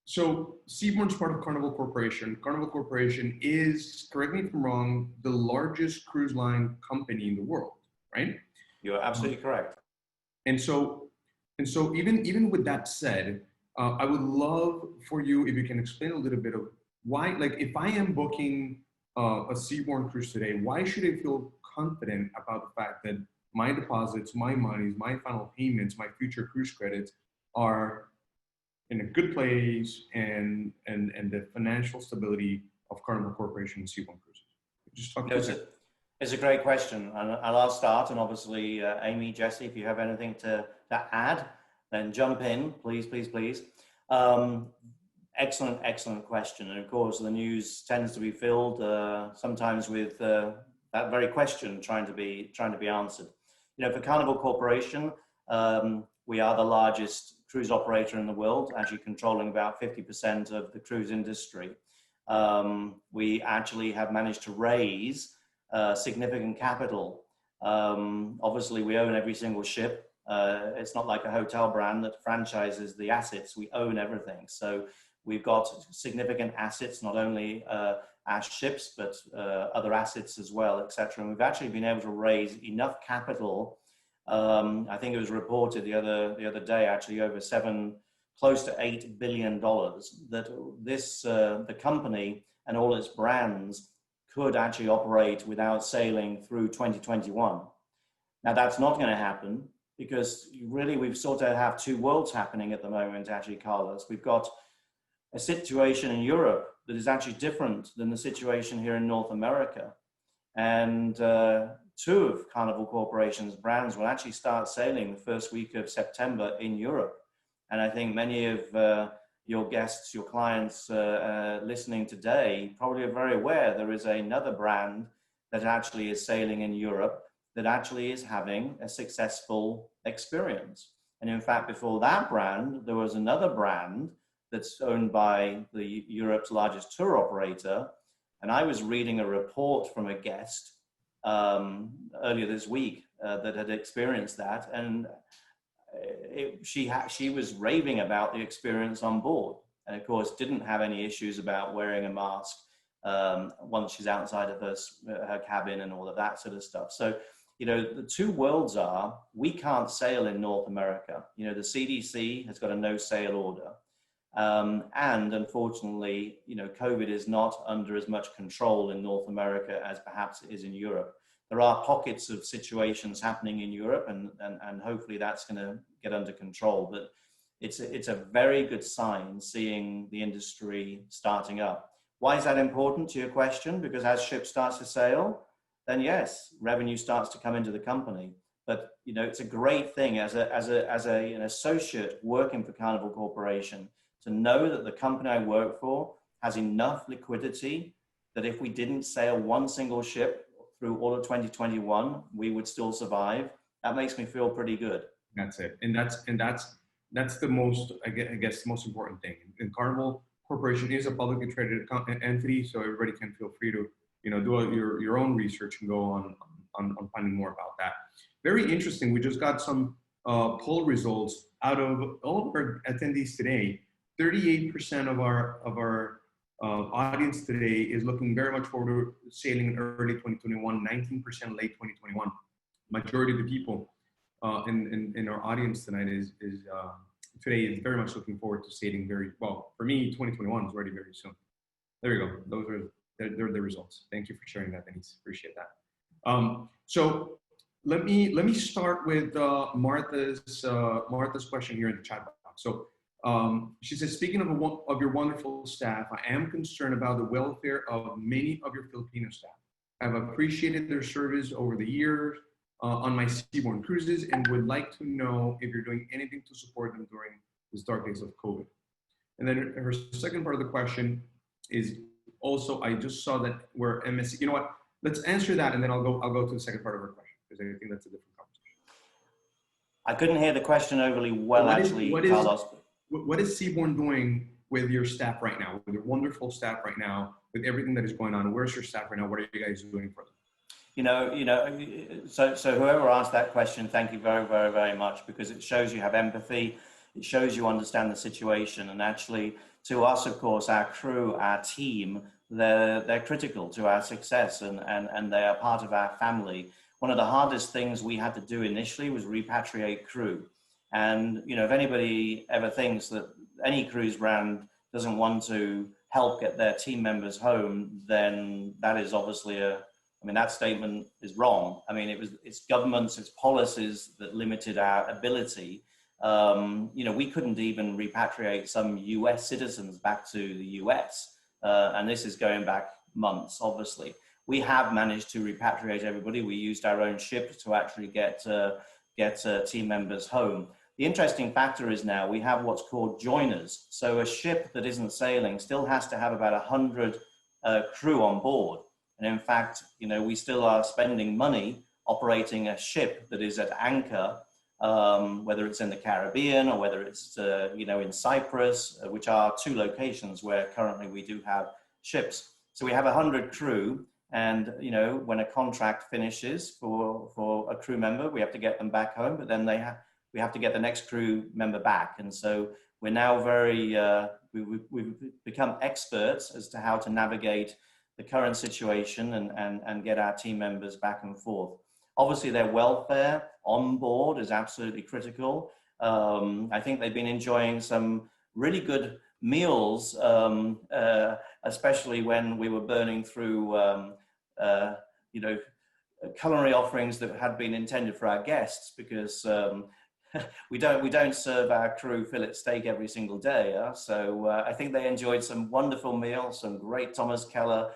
Speaker 1: so Seabourn's part of Carnival Corporation. Carnival Corporation is, correct me if I'm wrong, the largest cruise line company in the world, right?
Speaker 3: You're absolutely correct.
Speaker 1: And so even with that said, I would love for you, if you can explain a little bit of why, like if I am booking a Seabourn cruise today, why should I feel confident about the fact that my deposits, my monies, my final payments, my future cruise credits are in a good place and the financial stability of Carnival Corporation and Seabourn Cruises? Just talk about it.
Speaker 3: It's a great question, and I'll start, and obviously, Amy, Jesse, if you have anything to add, then jump in, please. Excellent question, and of course, the news tends to be filled sometimes with that very question trying to be answered. You know, for Carnival Corporation, we are the largest cruise operator in the world, actually controlling about 50% of the cruise industry. We actually have managed to raise significant capital. Obviously, we own every single ship. It's not like a hotel brand that franchises the assets. We own everything. So we've got significant assets, not only our ships, but other assets as well, etc. And we've actually been able to raise enough capital. I think it was reported the other day, actually close to $8 billion, that the company and all its brands could actually operate without sailing through 2021. Now that's not going to happen because really we've sort of have two worlds happening at the moment, actually, Carlos. We've got a situation in Europe that is actually different than the situation here in North America. And two of Carnival Corporation's brands will actually start sailing the first week of September in Europe. And I think many of your guests, your clients listening today probably are very aware there is another brand that actually is sailing in Europe that actually is having a successful experience. And in fact, before that brand, there was another brand that's owned by Europe's largest tour operator. And I was reading a report from a guest earlier this week that had experienced that. And she was raving about the experience on board, and of course didn't have any issues about wearing a mask once she's outside of her cabin and all of that sort of stuff. So, you know, the two worlds are, we can't sail in North America. You know, the CDC has got a no sail order. And unfortunately, you know, COVID is not under as much control in North America as perhaps it is in Europe. There are pockets of situations happening in Europe, and hopefully that's going to get under control. But it's a very good sign seeing the industry starting up. Why is that important to your question? Because as ships start to sail, then yes, revenue starts to come into the company. But you know, it's a great thing as an associate working for Carnival Corporation to know that the company I work for has enough liquidity that if we didn't sail one single ship through all of 2021, we would still survive. That makes me feel pretty good.
Speaker 1: That's it, and that's the most, I guess, most important thing. And Carnival Corporation is a publicly traded entity, so everybody can feel free to, you know, do your own research and go on finding more about that. Very interesting. We just got some poll results out of all of our attendees today. 38% of our audience today is looking very much forward to sailing in early 2021. 19% late 2021. Majority of the people in our audience tonight today is very much looking forward to sailing very well. For me, 2021 is already very soon. There you go. Those are the results. Thank you for sharing that, Denise. Appreciate that. So let me start with Martha's question here in the chat box. So she says, speaking of your wonderful staff, I am concerned about the welfare of many of your Filipino staff. I've appreciated their service over the years on my Seabourn cruises and would like to know if you're doing anything to support them during this dark days of COVID. And then her second part of the question is also, I just saw that we're MSC. You know what? Let's answer that, and then I'll go to the second part of her question, because I think that's a different conversation.
Speaker 3: I couldn't hear the question overly well, Carlos.
Speaker 1: What is Seabourn doing with your staff right now, with your wonderful staff right now, with everything that is going on? Where's your staff right now? What are you guys doing for them?
Speaker 3: So whoever asked that question, thank you very, very, very much, because it shows you have empathy. It shows you understand the situation. And actually, to us, of course, our crew, our team, they're critical to our success, and they are part of our family. One of the hardest things we had to do initially was repatriate crew. And, you know, if anybody ever thinks that any cruise brand doesn't want to help get their team members home, then that is obviously that statement is wrong. I mean, it's governments, it's policies that limited our ability. We couldn't even repatriate some US citizens back to the US. And this is going back months, obviously. We have managed to repatriate everybody. We used our own ship to actually get team members home. The interesting factor is now we have what's called joiners. So a ship that isn't sailing still has to have about 100 crew on board. And in fact, we still are spending money operating a ship that is at anchor, whether it's in the Caribbean or whether it's, in Cyprus, which are two locations where currently we do have ships. So we have 100 crew, and, when a contract finishes for a crew member, we have to get them back home, but then we have to get the next crew member back. And so we're now we've become experts as to how to navigate the current situation and get our team members back and forth. Obviously, their welfare on board is absolutely critical. I think they've been enjoying some really good meals, especially when we were burning through, culinary offerings that had been intended for our guests, because we don't serve our crew fillet steak every single day. So I think they enjoyed some wonderful meals, some great Thomas Keller,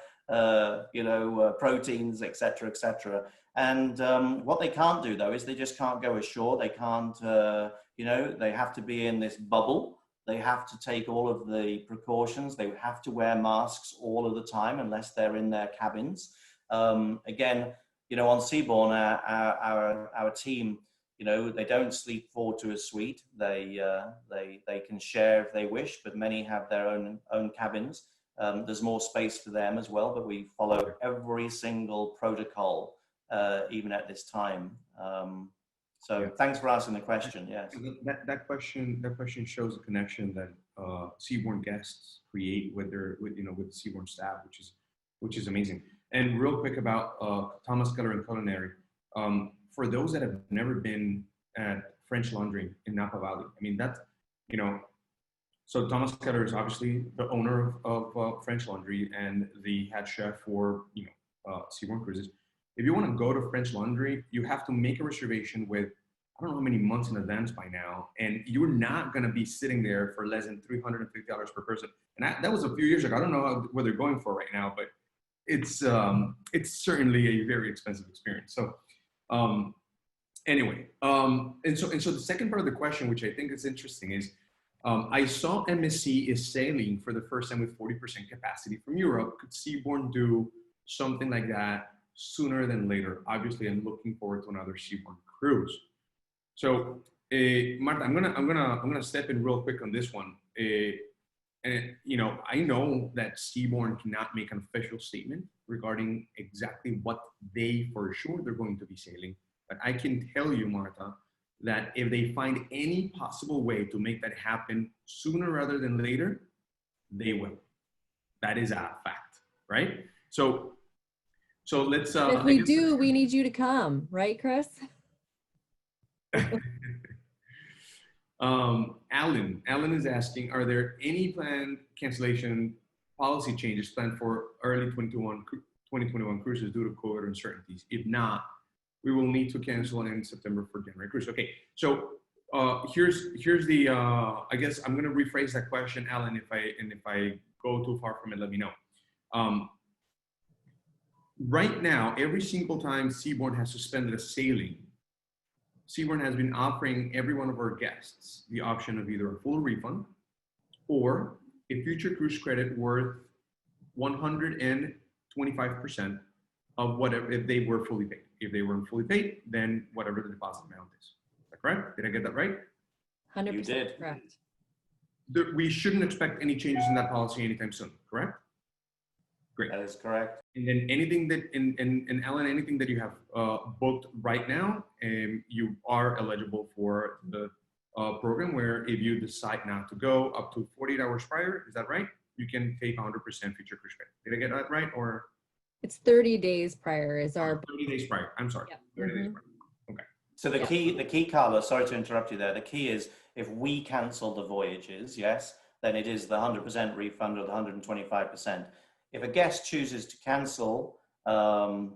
Speaker 3: proteins, etc., etc. And what they can't do, though, is they just can't go ashore. They can't, they have to be in this bubble. They have to take all of the precautions. They have to wear masks all of the time unless they're in their cabins. Again, on Seabourn, our team, they don't sleep forward to a suite. They can share if they wish, but many have their own cabins. There's more space for them as well, but we follow every single protocol, even at this time. Thanks for asking the question. Yes.
Speaker 1: That question shows the connection that Seabourn guests create with the Seabourn staff, which is amazing. And real quick about Thomas Keller and Culinary. For those that have never been at French Laundry in Napa Valley, I mean, that's, So Thomas Keller is obviously the owner of French Laundry and the head chef for Seabourn Cruises. If you want to go to French Laundry, you have to make a reservation with I don't know how many months in advance by now, and you're not going to be sitting there for less than $350 per person. And that was a few years ago. I don't know what they're going for right now, but it's certainly a very expensive experience. So anyway, and so the second part of the question, which I think is interesting, is I saw MSC is sailing for the first time with 40% capacity from Europe. Could Seabourn do something like that sooner than later? Obviously, I'm looking forward to another Seabourn cruise. So, Marta, I'm gonna step in real quick on this one. And I know that Seabourn cannot make an official statement regarding exactly what they for sure they're going to be sailing, but I can tell you, Marta, that if they find any possible way to make that happen sooner rather than later, they will. That is a fact, right? So let's.
Speaker 4: If we do, we need you to come, right, Chris?
Speaker 1: Alan is asking, are there any planned cancellation policy changes planned for early 2021 cruises due to COVID uncertainties? If not, we will need to cancel in September for January cruise. Okay, so here's the I guess I'm going to rephrase that question, Alan. If I go too far from it, let me know. Right now, every single time Seabourn has suspended a sailing, Seabourn has been offering every one of our guests the option of either a full refund or a future cruise credit worth 125% of whatever if they were fully paid. If they weren't fully paid, then whatever the deposit amount is. Is that correct? Did I get that right?
Speaker 4: 100%
Speaker 3: You did.
Speaker 4: correct.
Speaker 1: We shouldn't expect any changes in that policy anytime soon, correct? Great.
Speaker 3: That is correct.
Speaker 1: And then anything that, and Alan, anything that you have booked right now, you are eligible for the program where if you decide not to go up to 48 hours prior, is that right? You can take 100% future cruise credit. Did I get that right? Or
Speaker 4: It's 30 days prior is our.
Speaker 1: 30 days prior. I'm sorry.
Speaker 4: Yep.
Speaker 1: 30 days prior. Okay.
Speaker 3: So the key, Carla, sorry to interrupt you there. The key is if we cancel the voyages, yes, then it is the 100% refund or the 125%. If a guest chooses to cancel a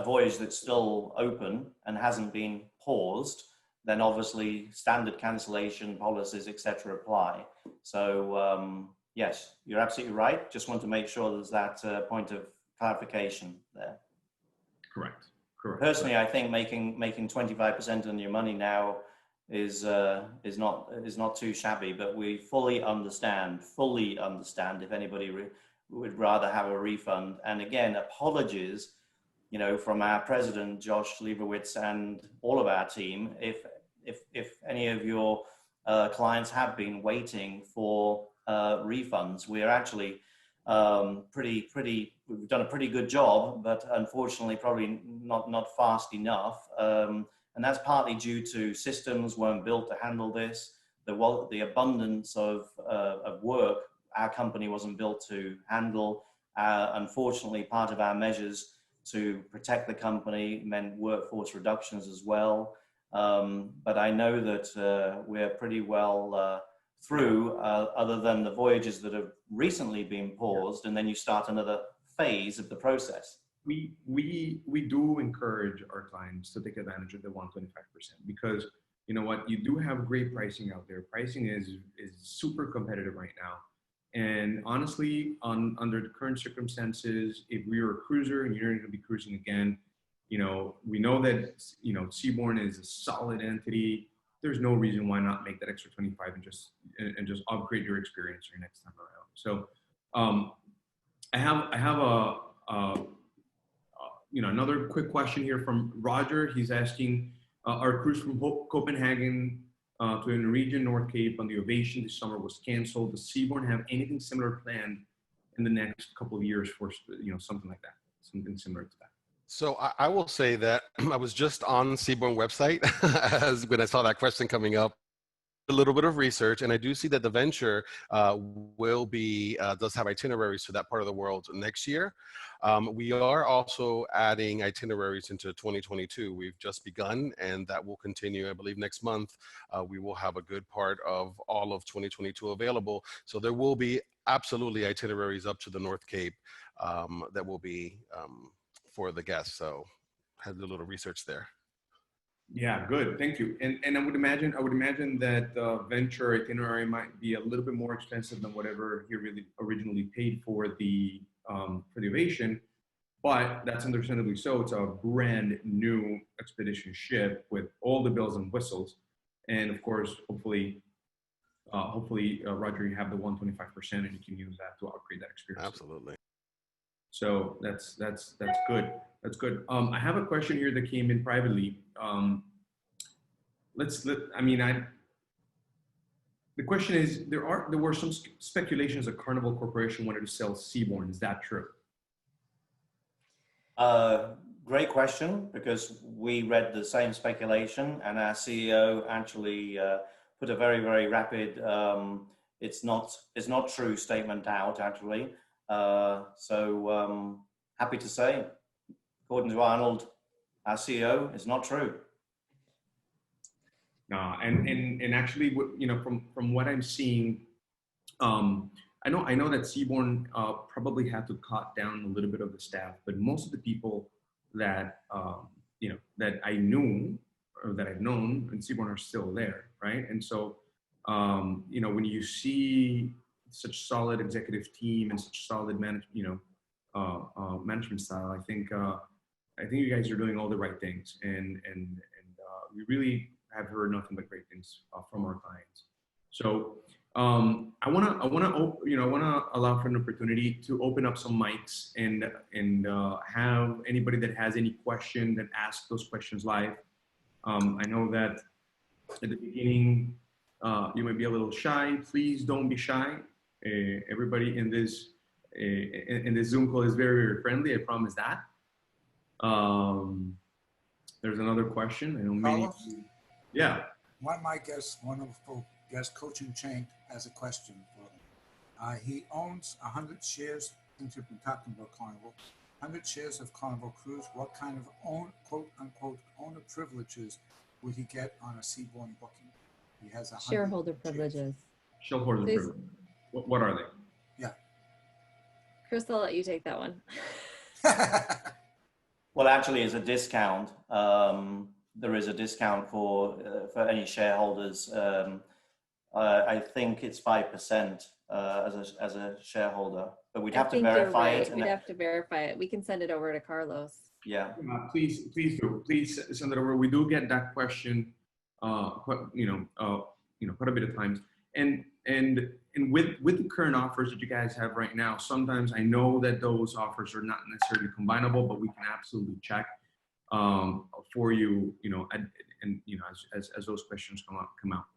Speaker 3: voyage that's still open and hasn't been paused, then obviously standard cancellation policies, etc., apply. So yes, you're absolutely right. Just want to make sure there's that point of clarification there.
Speaker 1: Correct. Correct.
Speaker 3: Personally, I think making 25% on your money now is not too shabby, but we fully understand if anybody would rather have a refund. And again, apologies, from our president, Josh Leibowitz, and all of our team, if any of your clients have been waiting for refunds. We're actually we've done a pretty good job, but unfortunately probably not fast enough. And that's partly due to systems weren't built to handle this. The abundance of work our company wasn't built to handle. Unfortunately, part of our measures to protect the company meant workforce reductions as well. But I know that we're pretty well through, other than the voyages that have recently been paused, and then you start another phase of the process.
Speaker 1: We do encourage our clients to take advantage of the 125% because you know what, you do have great pricing out there. Pricing is super competitive right now. And honestly, under the current circumstances, if we were a cruiser and you're going to be cruising again, we know that, Seabourn is a solid entity. There's no reason why not make that extra 25 and just upgrade your experience your next time around. So I have another quick question here from Roger. He's asking, our cruise from Copenhagen to the Norwegian North Cape on the Ovation this summer was canceled. Does Seabourn have anything similar planned in the next couple of years for, something like that, something similar to that?
Speaker 5: So I will say that I was just on Seabourn website when I saw that question coming up. a little bit of research, and I do see that the venture will be does have itineraries to that part of the world next year. We are also adding itineraries into 2022. We've just begun, and that will continue. I believe next month we will have a good part of all of 2022 available. So there will be absolutely itineraries up to the North Cape that will be for the guests. So had a little research there.
Speaker 1: Yeah, good. Thank you. And I would imagine that the venture itinerary might be a little bit more expensive than whatever he really originally paid for the ovation, but that's understandably so. It's a brand new expedition ship with all the bells and whistles, and of course, hopefully, Roger, you have the 125%, and you can use that to upgrade that experience.
Speaker 5: Absolutely.
Speaker 1: So that's good. That's good. I have a question here that came in privately. The question is, there were some speculations that Carnival Corporation wanted to sell Seabourn. Is that true?
Speaker 3: Great question, because we read the same speculation, and our CEO actually put a very, very rapid it's not true statement out, actually. So happy to say, according to Arnold, our CEO, it's not true.
Speaker 1: No, and actually, you know, from what I'm seeing, I know that Seabourn probably had to cut down a little bit of the staff, but most of the people that you know, that I knew or that I've known in Seabourn are still there, right? And so you know, when you see such solid executive team and such solid management style, I think you guys are doing all the right things, and we really have heard nothing but great things from our clients. So I wanna allow for an opportunity to open up some mics and have anybody that has any question that ask those questions live. I know that at the beginning you might be a little shy. Please don't be shy. Everybody in this Zoom call is very, very friendly. I promise that. There's another question. I know many.
Speaker 6: Carlos?
Speaker 1: Yeah.
Speaker 6: One of my guests, wonderful guest coaching chain, has a question for him. He owns 100 shares, since you've been talking about Carnival, 100 shares of Carnival Cruise. What kind of quote unquote owner privileges would he get on a Seabourn booking? He has 100
Speaker 4: shareholder privileges.
Speaker 1: Shareholder privilege. What are they?
Speaker 6: Yeah.
Speaker 4: Chris, I'll let you take that one.
Speaker 3: Well, actually, as a discount, there is a discount for any shareholders. I think it's 5% as a shareholder, but we'd have to verify it.
Speaker 4: We'd have to verify it. We can send it over to Carlos.
Speaker 3: Yeah.
Speaker 1: Please do. Please send it over. We do get that question, quite a bit of times. And with the current offers that you guys have right now, sometimes I know that those offers are not necessarily combinable, but we can absolutely check for you, as those questions come out.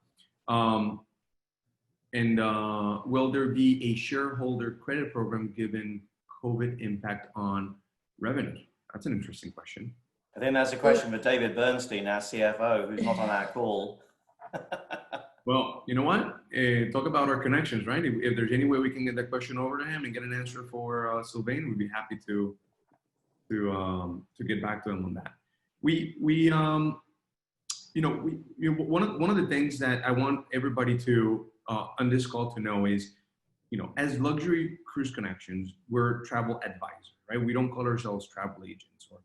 Speaker 1: Will there be a shareholder credit program given COVID impact on revenue? That's an interesting question.
Speaker 3: I think that's a question for David Bernstein, our CFO, who's not on our call.
Speaker 1: Well, you know what? Talk about our connections, right? If there's any way we can get that question over to him and get an answer for Sylvain, we'd be happy to get back to him on that. One of the things that I want everybody to on this call to know is, as Luxury Cruise Connections, we're travel advisors, right? We don't call ourselves travel agents, or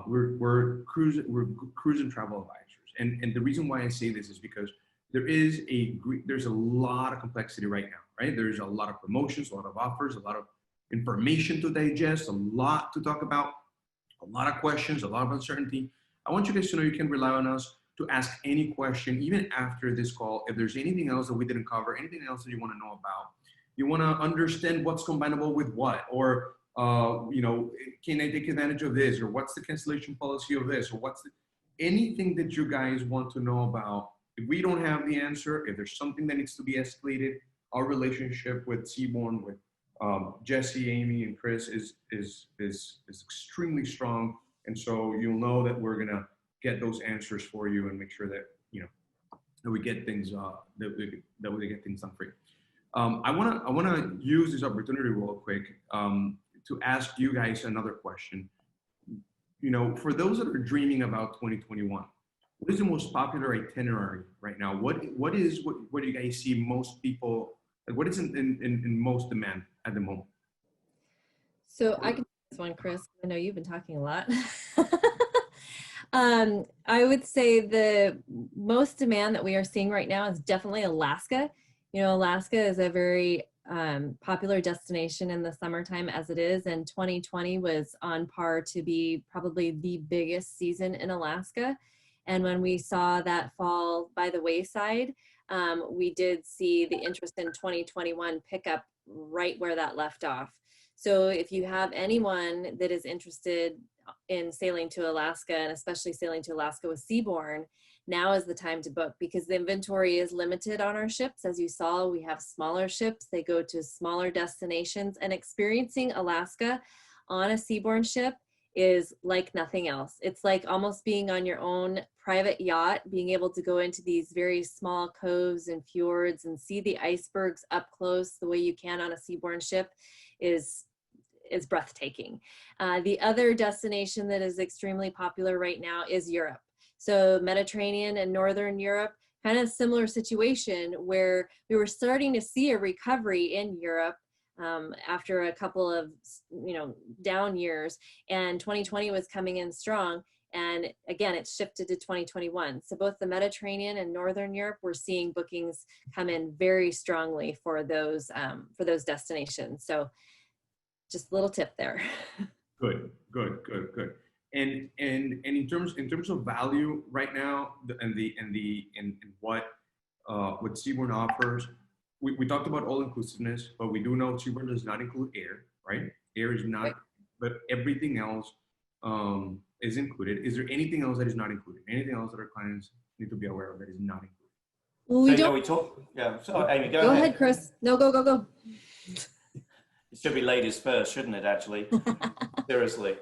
Speaker 1: we're cruise and travel advisors. And the reason why I say this is because there's a lot of complexity right now, right? There's a lot of promotions, a lot of offers, a lot of information to digest, a lot to talk about, a lot of questions, a lot of uncertainty. I want you guys to know you can rely on us to ask any question, even after this call. If there's anything else that we didn't cover, anything else that you want to know about, you want to understand what's combinable with what, or can I take advantage of this, or what's the cancellation policy of this, or anything that you guys want to know about. If we don't have the answer, if there's something that needs to be escalated, our relationship with Seabourn, with Jesse, Amy, and Chris is extremely strong, and so you'll know that we're gonna get those answers for you and make sure that that we get things that we get things done free. I wanna use this opportunity real quick to ask you guys another question. You know, for those that are dreaming about 2021, what is the most popular itinerary right now? What do you guys see most people, like what is in most demand at the moment?
Speaker 4: So I can take this one, Chris. I know you've been talking a lot. I would say the most demand that we are seeing right now is definitely Alaska. You know, Alaska is a very popular destination in the summertime as it is, and 2020 was on par to be probably the biggest season in Alaska. And when we saw that fall by the wayside, we did see the interest in 2021 pick up right where that left off. So if you have anyone that is interested in sailing to Alaska, and especially sailing to Alaska with Seabourn, now is the time to book, because the inventory is limited on our ships. As you saw, we have smaller ships. They go to smaller destinations, and experiencing Alaska on a Seabourn ship is like nothing else. It's like almost being on your own private yacht, being able to go into these very small coves and fjords and see the icebergs up close the way you can on a Seabourn ship is breathtaking. The other destination that is extremely popular right now is Europe. So Mediterranean and Northern Europe, kind of similar situation where we were starting to see a recovery in Europe after a couple of, you know, down years, and 2020 was coming in strong. And again, it's shifted to 2021. So both the Mediterranean and Northern Europe, we're seeing bookings come in very strongly for those destinations. So just a little tip there.
Speaker 1: Good. And in terms of value right now, and what Seabourn offers, we talked about all inclusiveness, but we do know Seabourn does not include air, right? Air is not, but everything else is included. Is there anything else that is not included? Anything else that our clients need to be aware of that is not included?
Speaker 4: Well, we
Speaker 3: So,
Speaker 4: don't.
Speaker 3: we talk, yeah, so Amy,
Speaker 4: Go ahead, Chris. No, go.
Speaker 3: It should be ladies first, shouldn't it, actually? Seriously.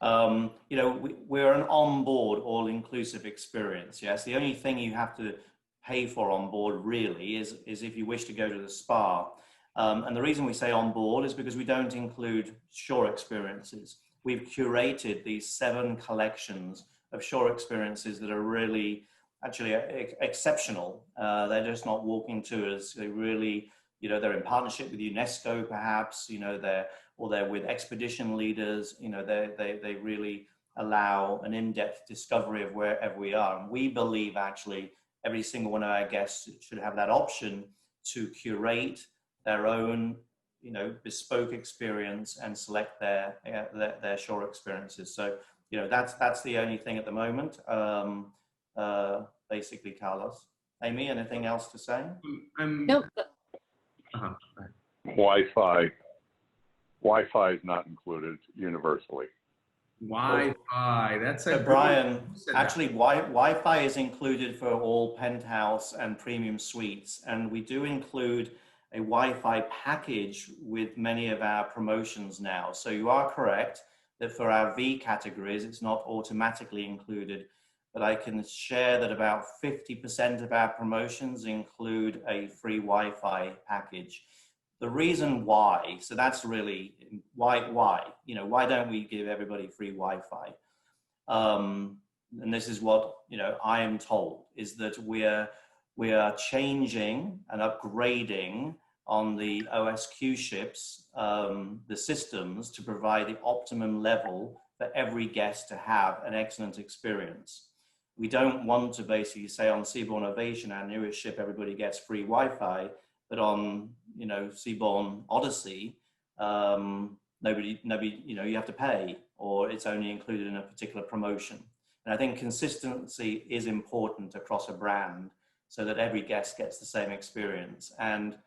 Speaker 3: You know, we're an on-board, all-inclusive experience, yes? The only thing you have to pay for on board, really, is if you wish to go to the spa. And the reason we say on board is because we don't include shore experiences. We've curated these 7 collections of shore experiences that are really, actually exceptional. They're just not walking tours. They really, you know, they're in partnership with UNESCO, perhaps, you know, they're with expedition leaders, you know, they really allow an in-depth discovery of wherever we are. And we believe actually every single one of our guests should have that option to curate their own, you know, bespoke experience and select their shore experiences. So, you know, that's the only thing at the moment, basically, Carlos. Amy, anything else to say?
Speaker 4: Nope.
Speaker 7: Wi-Fi is not included universally.
Speaker 1: Wi-Fi. That's
Speaker 3: so Brian. Actually, Wi-Fi is included for all penthouse and premium suites, and we do include a Wi-Fi package with many of our promotions now. So you are correct that for our V categories, it's not automatically included, but I can share that about 50% of our promotions include a free Wi-Fi package. The reason why, so that's really why, you know, why don't we give everybody free Wi-Fi? And this is what, you know, I am told, is that we are changing and upgrading on the OSQ ships, the systems to provide the optimum level for every guest to have an excellent experience. We don't want to basically say on Seabourn Ovation, our newest ship, everybody gets free Wi-Fi, but on, you know, Seabourn Odyssey, nobody, you know, you have to pay, or it's only included in a particular promotion. And I think consistency is important across a brand so that every guest gets the same experience. And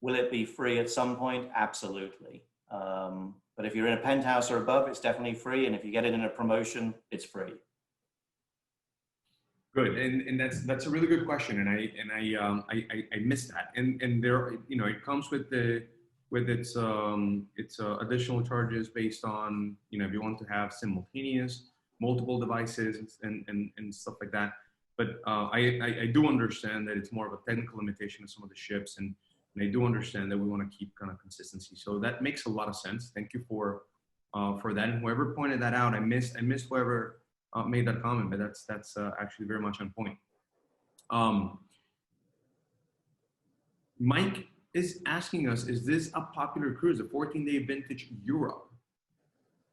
Speaker 3: will it be free at some point? Absolutely. But if you're in a penthouse or above, it's definitely free. And if you get it in a promotion, it's free.
Speaker 1: Good, and that's a really good question, and I missed that, and there, you know, it comes with its additional charges based on, you know, if you want to have simultaneous multiple devices and stuff like that. But I do understand that it's more of a technical limitation of some of the ships, and I do understand that we want to keep kind of consistency. So that makes a lot of sense. Thank you for that. And whoever pointed that out, I missed whoever made that comment, but that's actually very much on point. Mike is asking us, is this a popular cruise, the 14-day vintage Europe,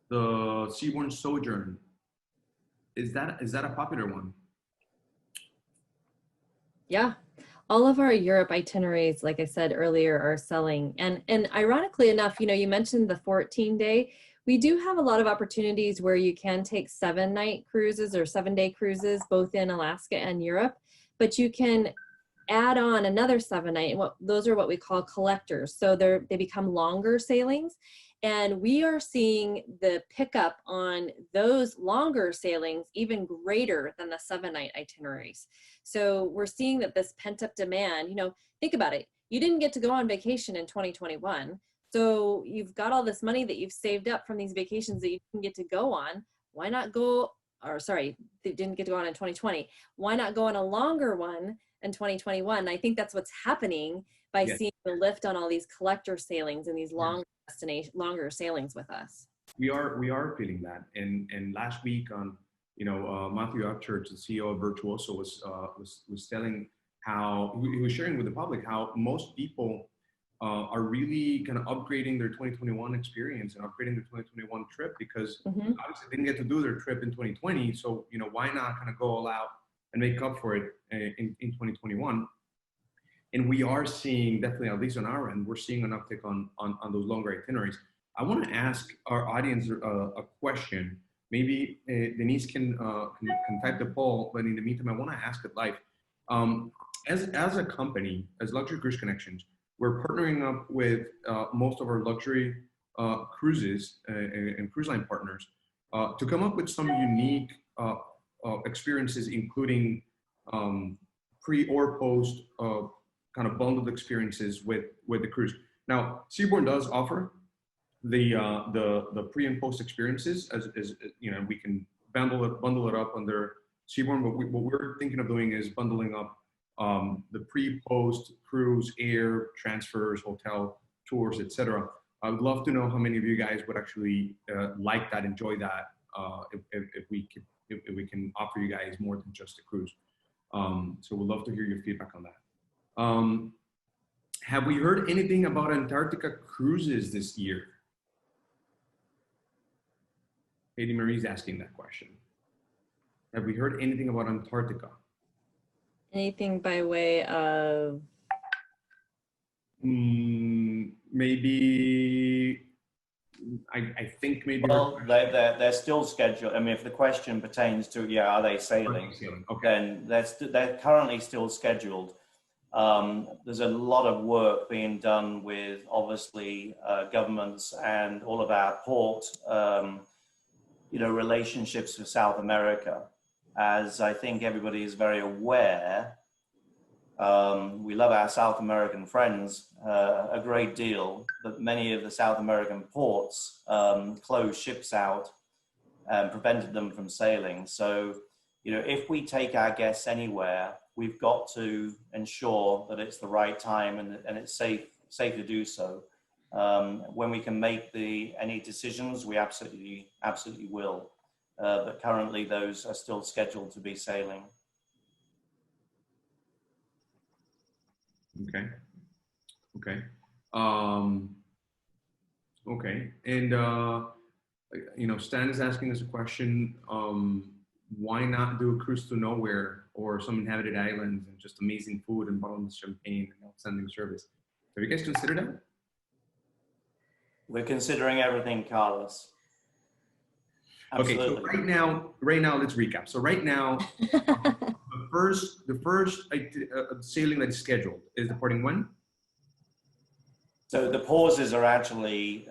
Speaker 1: the Seabourn Sojourn? Is that a popular one?
Speaker 4: Yeah, all of our Europe itineraries, like I said earlier, are selling. And ironically enough, you know, you mentioned the 14-day. We do have a lot of opportunities where you can take 7-night cruises or 7-day cruises, both in Alaska and Europe, but you can add on another 7-night, and those are what we call collectors. So they become longer sailings, and we are seeing the pickup on those longer sailings even greater than the 7-night itineraries. So we're seeing that this pent-up demand, you know, think about it. You didn't get to go on vacation in 2021. So you've got all this money that you've saved up from these vacations that you didn't get to go on. Why not go, or sorry, they didn't get to go on in 2020. Why not go on a longer one in 2021? I think that's what's happening by seeing the lift on all these collector sailings and these longer sailings with us.
Speaker 1: We are feeling that. And last week on, you know, Matthew Upchurch, the CEO of Virtuoso, was telling how he was sharing with the public how most people are really kind of upgrading their 2021 experience and upgrading their 2021 trip, because obviously they didn't get to do their trip in 2020. So, you know, why not kind of go all out and make up for it in 2021? And we are seeing, definitely, at least on our end, we're seeing an uptick on those longer itineraries. I want to ask our audience a question. Maybe Denise can type the poll, but in the meantime, I want to ask it live. As a company, as Luxury Cruise Connections, we're partnering up with most of our luxury cruises and cruise line partners to come up with some unique experiences, including pre or post kind of bundled experiences with the cruise. Now, Seabourn does offer the pre and post experiences, as you know, we can bundle it up under Seabourn. But what we're thinking of doing is bundling up the pre-post cruise, air transfers, hotel tours, etc. I would love to know how many of you guys would actually like that, enjoy that, if we can offer you guys more than just a cruise. So we'd love to hear your feedback on that. Have we heard anything about Antarctica cruises this year? Katie Marie's asking that question. Have we heard anything about Antarctica?
Speaker 4: Anything by way of?
Speaker 1: Maybe, I think maybe.
Speaker 3: Well, they're still scheduled. I mean, if the question pertains to, yeah, are they sailing? Okay. Then they're currently still scheduled. There's a lot of work being done with, obviously, governments and all of our port, you know, relationships with South America. As I think everybody is very aware, we love our South American friends a great deal, but many of the South American ports closed ships out and prevented them from sailing. So, you know, if we take our guests anywhere, we've got to ensure that it's the right time and it's safe to do so. When we can make any decisions, we absolutely will. But currently those are still scheduled to be sailing.
Speaker 1: Okay. Okay. And, you know, Stan is asking us a question. Why not do a cruise to nowhere or some inhabited islands and just amazing food and bottomless champagne and outstanding service? Have you guys considered that?
Speaker 3: We're considering everything, Carlos. Absolutely.
Speaker 1: Okay, so right now, let's recap. So right now, the first sailing that is scheduled is departing when?
Speaker 3: So the pauses are actually,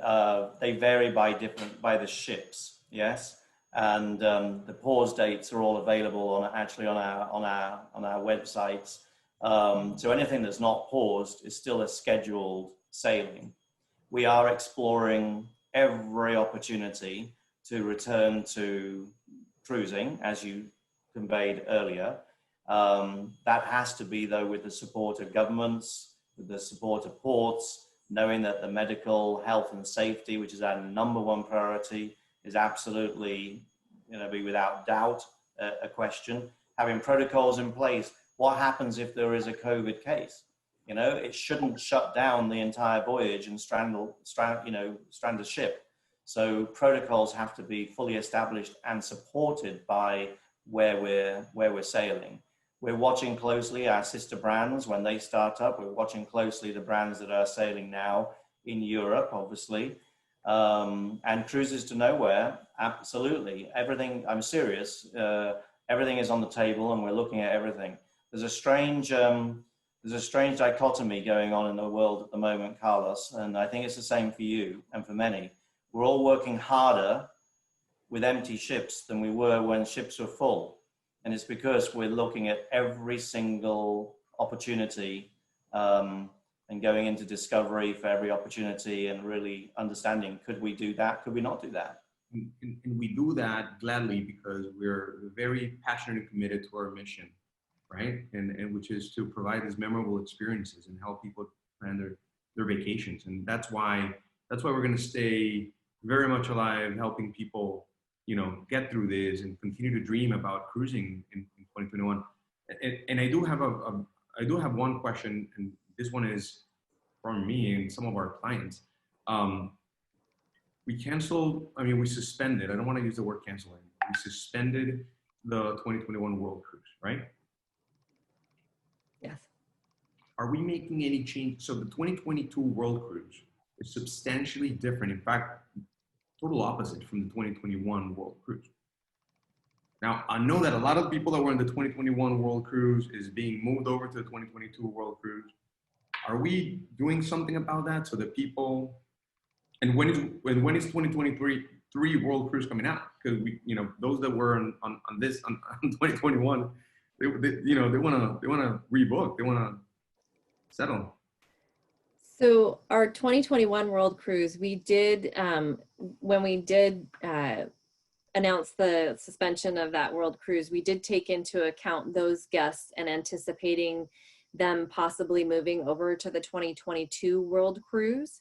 Speaker 3: they vary by the ships, yes? And the pause dates are all available on our websites. So anything that's not paused is still a scheduled sailing. We are exploring every opportunity to return to cruising, as you conveyed earlier. That has to be, though, with the support of governments, with the support of ports, knowing that the medical health and safety, which is our #1 priority, is absolutely, be without doubt a question. Having protocols in place. What happens if there is a COVID case? It shouldn't shut down the entire voyage and strand a ship. So protocols have to be fully established and supported by where we're sailing. We're watching closely our sister brands when they start up. We're watching closely the brands that are sailing now in Europe, obviously. And cruises to nowhere, absolutely. Everything, I'm serious, everything is on the table and we're looking at everything. There's a strange dichotomy going on in the world at the moment, Carlos, and I think it's the same for you and for many. We're all working harder with empty ships than we were when ships were full. And it's because we're looking at every single opportunity and going into discovery for every opportunity and really understanding, could we do that? Could we not do that?
Speaker 1: And we do that gladly because we're very passionate and committed to our mission, right? And which is to provide these memorable experiences and help people plan their vacations. And that's why we're going to stay very much alive, helping people, get through this and continue to dream about cruising in 2021. And I do have one question, and this one is from me and some of our clients. We suspended, I don't want to use the word cancel anymore. We suspended the 2021 World Cruise, right?
Speaker 4: Yes.
Speaker 1: Are we making any change? So the 2022 World Cruise is substantially different. In fact, total opposite from the 2021 World Cruise. Now, I know that a lot of people that were in the 2021 World Cruise is being moved over to the 2022 World Cruise. Are we doing something about that so that people, and when is 2023 World Cruise coming out? Because those that were on 2021, they want to rebook, they want to settle.
Speaker 4: So our 2021 World Cruise, we did, when we did announce the suspension of that World Cruise, we did take into account those guests and anticipating them possibly moving over to the 2022 World Cruise.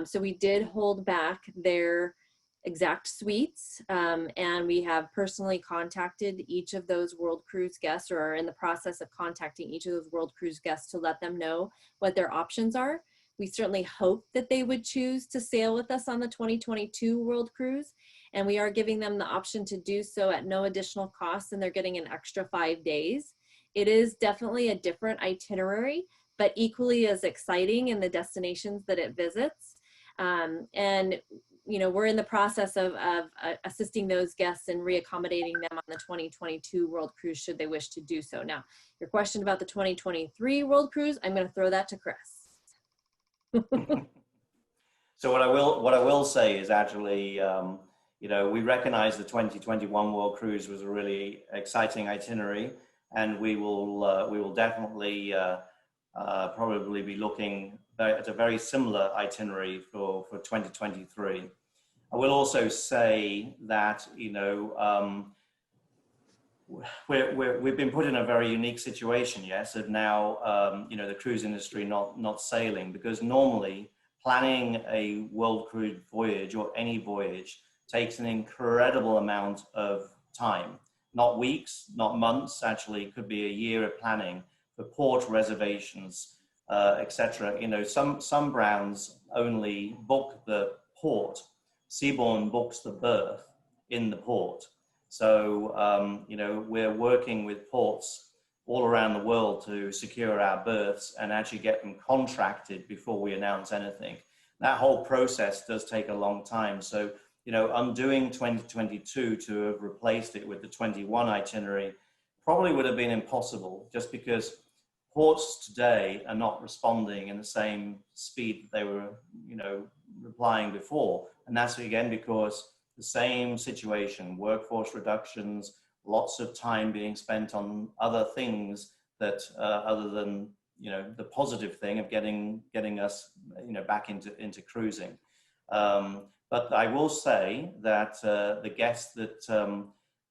Speaker 4: So we did hold back their exact suites, and we have personally contacted each of those World Cruise guests, or are in the process of contacting each of those World Cruise guests to let them know what their options are. We certainly hope that they would choose to sail with us on the 2022 World Cruise, and we are giving them the option to do so at no additional cost, and they're getting an extra 5 days. It is definitely a different itinerary, but equally as exciting in the destinations that it visits. And we're in the process of assisting those guests and reaccommodating them on the 2022 World Cruise should they wish to do so. Now, your question about the 2023 World Cruise, I'm going to throw that to Chris.
Speaker 3: So what I will say is actually, we recognize the 2021 World Cruise was a really exciting itinerary, and we will definitely probably be looking at a very similar itinerary for 2023. I will also say that we've been put in a very unique situation, yes, of now the cruise industry not sailing, because normally planning a world cruise voyage or any voyage takes an incredible amount of time, not weeks, not months, actually it could be a year of planning for port reservations, etc. Some brands only book the port. Seabourn books the berth in the port. So, we're working with ports all around the world to secure our berths and actually get them contracted before we announce anything. That whole process does take a long time. So, undoing 2022 to have replaced it with the 21 itinerary probably would have been impossible, just because ports today are not responding in the same speed that they were, replying before. And that's again because the same situation, workforce reductions, lots of time being spent on other things that other than the positive thing of getting us back into cruising. But I will say that the guests that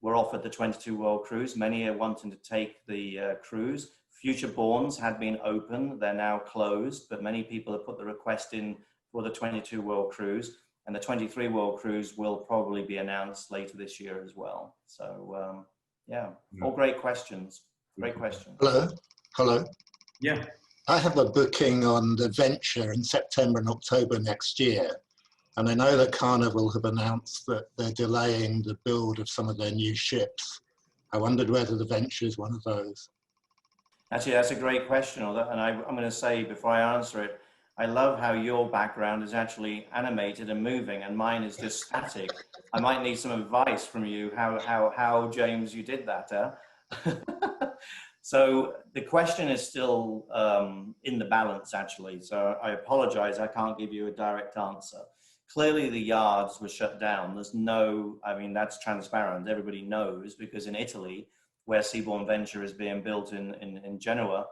Speaker 3: were offered the 22 World Cruise. Many are wanting to take the cruise. Future Borns had been open, they're now closed, but many people have put the request in for the 22 World Cruise, and the 23 World Cruise will probably be announced later this year as well. So yeah, all great questions. Great questions.
Speaker 8: Hello. Hello.
Speaker 1: Yeah.
Speaker 8: I have a booking on the Venture in September and October next year. And I know that Carnival have announced that they're delaying the build of some of their new ships. I wondered whether the Venture is one of those.
Speaker 3: Actually, that's a great question. And I'm going to say before I answer it, I love how your background is actually animated and moving, and mine is just static. I might need some advice from you, how James, you did that. So the question is still in the balance, actually. So I apologize, I can't give you a direct answer. Clearly the yards were shut down. There's no, I mean, that's transparent. Everybody knows, because in Italy, where Seabourn Venture is being built in Genoa,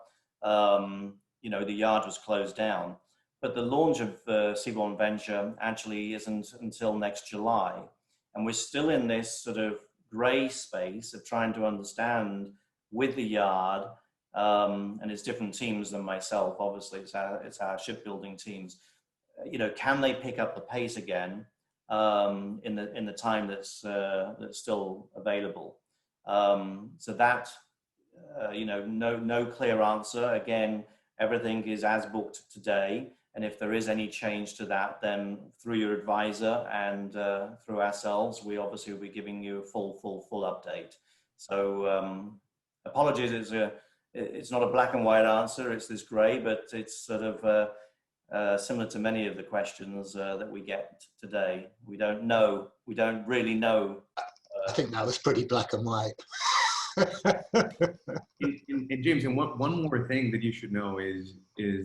Speaker 3: you know, the yard was closed down. But the launch of Seabourn Venture actually isn't until next July. And we're still in this sort of gray space of trying to understand with the yard, and it's different teams than myself, obviously, it's our shipbuilding teams. You know, can they pick up the pace again in the time that's still available? So that, you know, no clear answer. Again, everything is as booked today. And if there is any change to that, then through your advisor and through ourselves, we obviously will be giving you a full update. So apologies, it's not a black and white answer, it's this gray, but it's sort of similar to many of the questions that we get today. We don't know, we don't really know.
Speaker 8: I think that was pretty black and white.
Speaker 1: And James, and one more thing that you should know is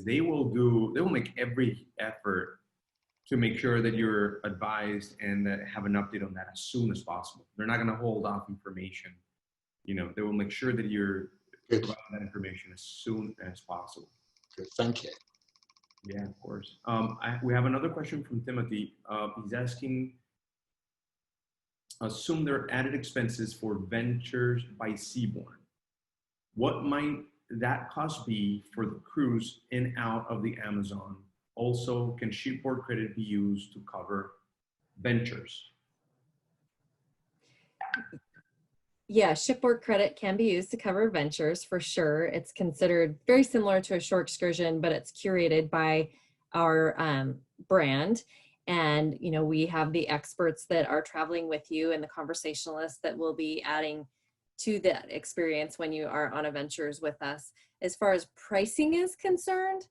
Speaker 1: they will make every effort to make sure that you're advised and that have an update on that as soon as possible. They're not going to hold off information. You know, they will make sure that you're providing that information as soon as possible.
Speaker 8: Good, thank you.
Speaker 1: Yeah, of course. We have another question from Timothy. He's asking, assume there are added expenses for ventures by Seabourn. What might that cost be for the cruise in and out of the Amazon? Also, can shipboard credit be used to cover ventures?
Speaker 4: Yeah, shipboard credit can be used to cover ventures for sure. It's considered very similar to a shore excursion, but it's curated by our brand. And, you know, we have the experts that are traveling with you and the conversationalists that will be adding to that experience when you are on adventures with us. As far as pricing is concerned,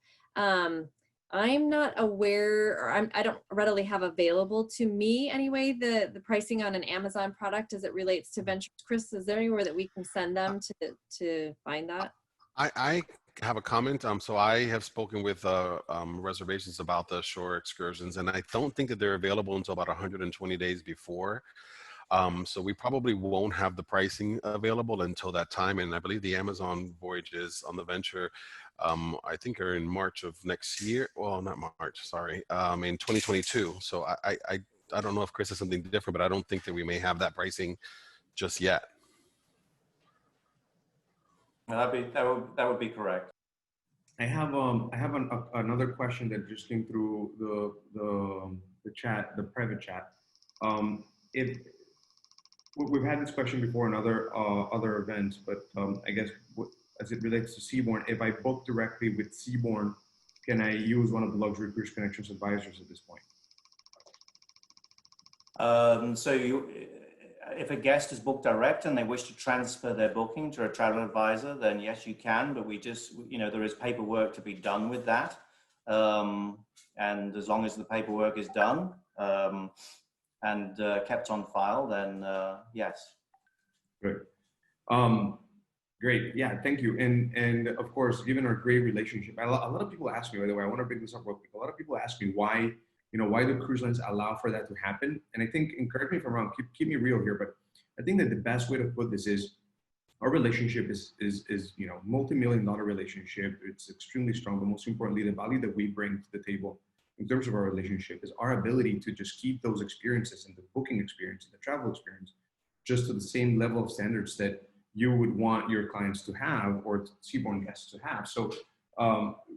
Speaker 4: I'm not aware, or I don't readily have available to me anyway, the pricing on an Amazon product as it relates to ventures. Chris, is there anywhere that we can send them to find that?
Speaker 5: I have a comment. So I have spoken with reservations about the shore excursions, and I don't think that they're available until about 120 days before. So we probably won't have the pricing available until that time. And I believe the Amazon voyages on the Venture, I think are in March of next year. Well, not March, sorry, in 2022. So I don't know if Chris has something different, but I don't think that we may have that pricing just yet.
Speaker 3: That would be correct.
Speaker 1: I have another question that just came through the chat, the private chat. If we've had this question before in other events, but I guess as it relates to Seabourn, if I book directly with Seabourn, can I use one of the Luxury Cruise Connections advisors at this point?
Speaker 3: So if a guest is booked direct and they wish to transfer their booking to a travel advisor, then yes, you can, but we just, you know, there is paperwork to be done with that. And as long as the paperwork is done and kept on file, then yes.
Speaker 1: Good. Great. Yeah, thank you. And of course, given our great relationship, a lot of people ask me, by the way, I want to bring this up real quick. A lot of people ask me why, you know, why do cruise lines allow for that to happen? And I think, and correct me if I'm wrong, keep me real here, but I think that the best way to put this is our relationship is you know, multi-million-dollar relationship. It's extremely strong, but most importantly, the value that we bring to the table in terms of our relationship is our ability to just keep those experiences and the booking experience and the travel experience just to the same level of standards that you would want your clients to have or Seabourn guests to have. So,